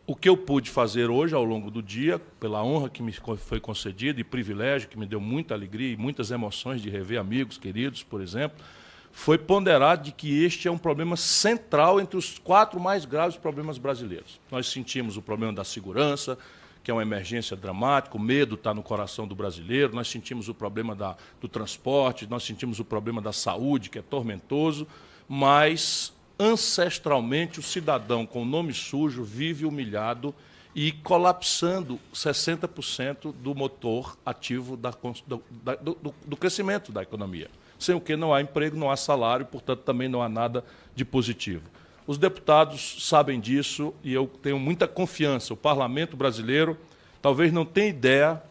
O que eu pude fazer hoje, ao longo do dia, pela honra que me foi concedida e privilégio, que me deu muita alegria e muitas emoções de rever amigos queridos, por exemplo, foi ponderar de que este é um problema central entre os 4 mais graves problemas brasileiros. Nós sentimos o problema da segurança, que é uma emergência dramática, o medo está no coração do brasileiro, nós sentimos o problema do transporte, nós sentimos o problema da saúde, que é tormentoso, mas ancestralmente o cidadão com o nome sujo vive humilhado e colapsando 60% do motor ativo do crescimento da economia. Sem o que não há emprego, não há salário, portanto também não há nada de positivo. Os deputados sabem disso e eu tenho muita confiança. O parlamento brasileiro talvez não tenha ideia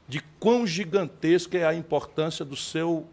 de quão gigantesca é a importância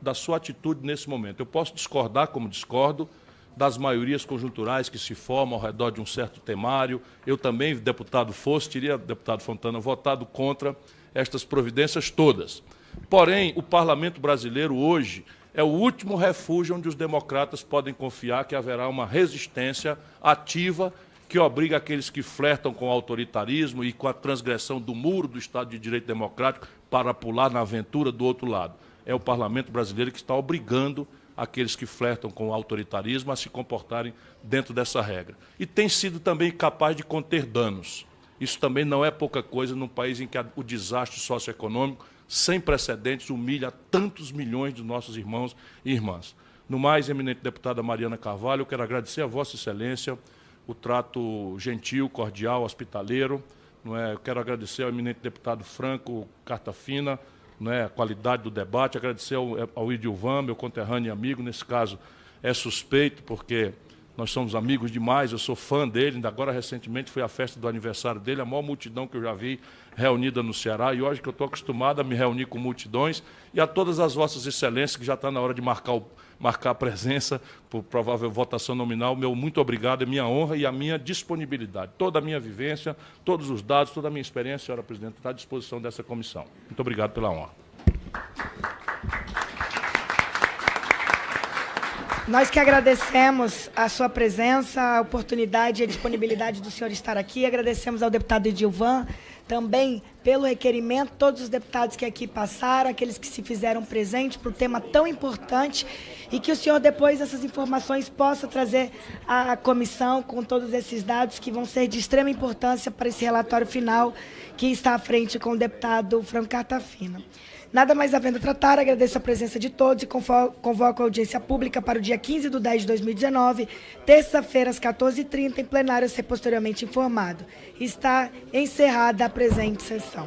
da sua atitude nesse momento. Eu posso discordar, como discordo, das maiorias conjunturais que se formam ao redor de um certo temário. Eu também, deputado fosse, teria, deputado Fontana, votado contra estas providências todas. Porém, o parlamento brasileiro hoje é o último refúgio onde os democratas podem confiar que haverá uma resistência ativa que obriga aqueles que flertam com o autoritarismo e com a transgressão do muro do Estado de Direito Democrático para pular na aventura do outro lado. É o parlamento brasileiro que está obrigando aqueles que flertam com o autoritarismo a se comportarem dentro dessa regra. E tem sido também capaz de conter danos. Isso também não é pouca coisa num país em que o desastre socioeconômico sem precedentes humilha tantos milhões de nossos irmãos e irmãs. No mais, eminente deputada Mariana Carvalho, eu quero agradecer a Vossa Excelência o trato gentil, cordial, hospitaleiro. Eu quero agradecer ao eminente deputado Franco Carta Fina, a qualidade do debate, agradecer ao Idilvan, meu conterrâneo e amigo, nesse caso é suspeito, porque nós somos amigos demais, eu sou fã dele, ainda agora recentemente foi a festa do aniversário dele, a maior multidão que eu já vi reunida no Ceará, e hoje que eu estou acostumado a me reunir com multidões, e a todas as vossas excelências, que já está na hora de marcar a presença por provável votação nominal, meu muito obrigado, é minha honra e a minha disponibilidade. Toda a minha vivência, todos os dados, toda a minha experiência, senhora presidente, está à disposição dessa comissão. Muito obrigado pela honra. Nós que agradecemos a sua presença, a oportunidade e a disponibilidade do senhor estar aqui. Agradecemos ao deputado Idilvan também pelo requerimento, todos os deputados que aqui passaram, aqueles que se fizeram presentes para um tema tão importante, e que o senhor, depois dessas informações, possa trazer à comissão com todos esses dados que vão ser de extrema importância para esse relatório final que está à frente com o deputado Franco Carta Fina. Nada mais havendo a tratar, agradeço a presença de todos e convoco a audiência pública para o dia 15 de 10 de 2019, terça-feira, às 14h30, em plenário, a ser posteriormente informado. Está encerrada a presente sessão.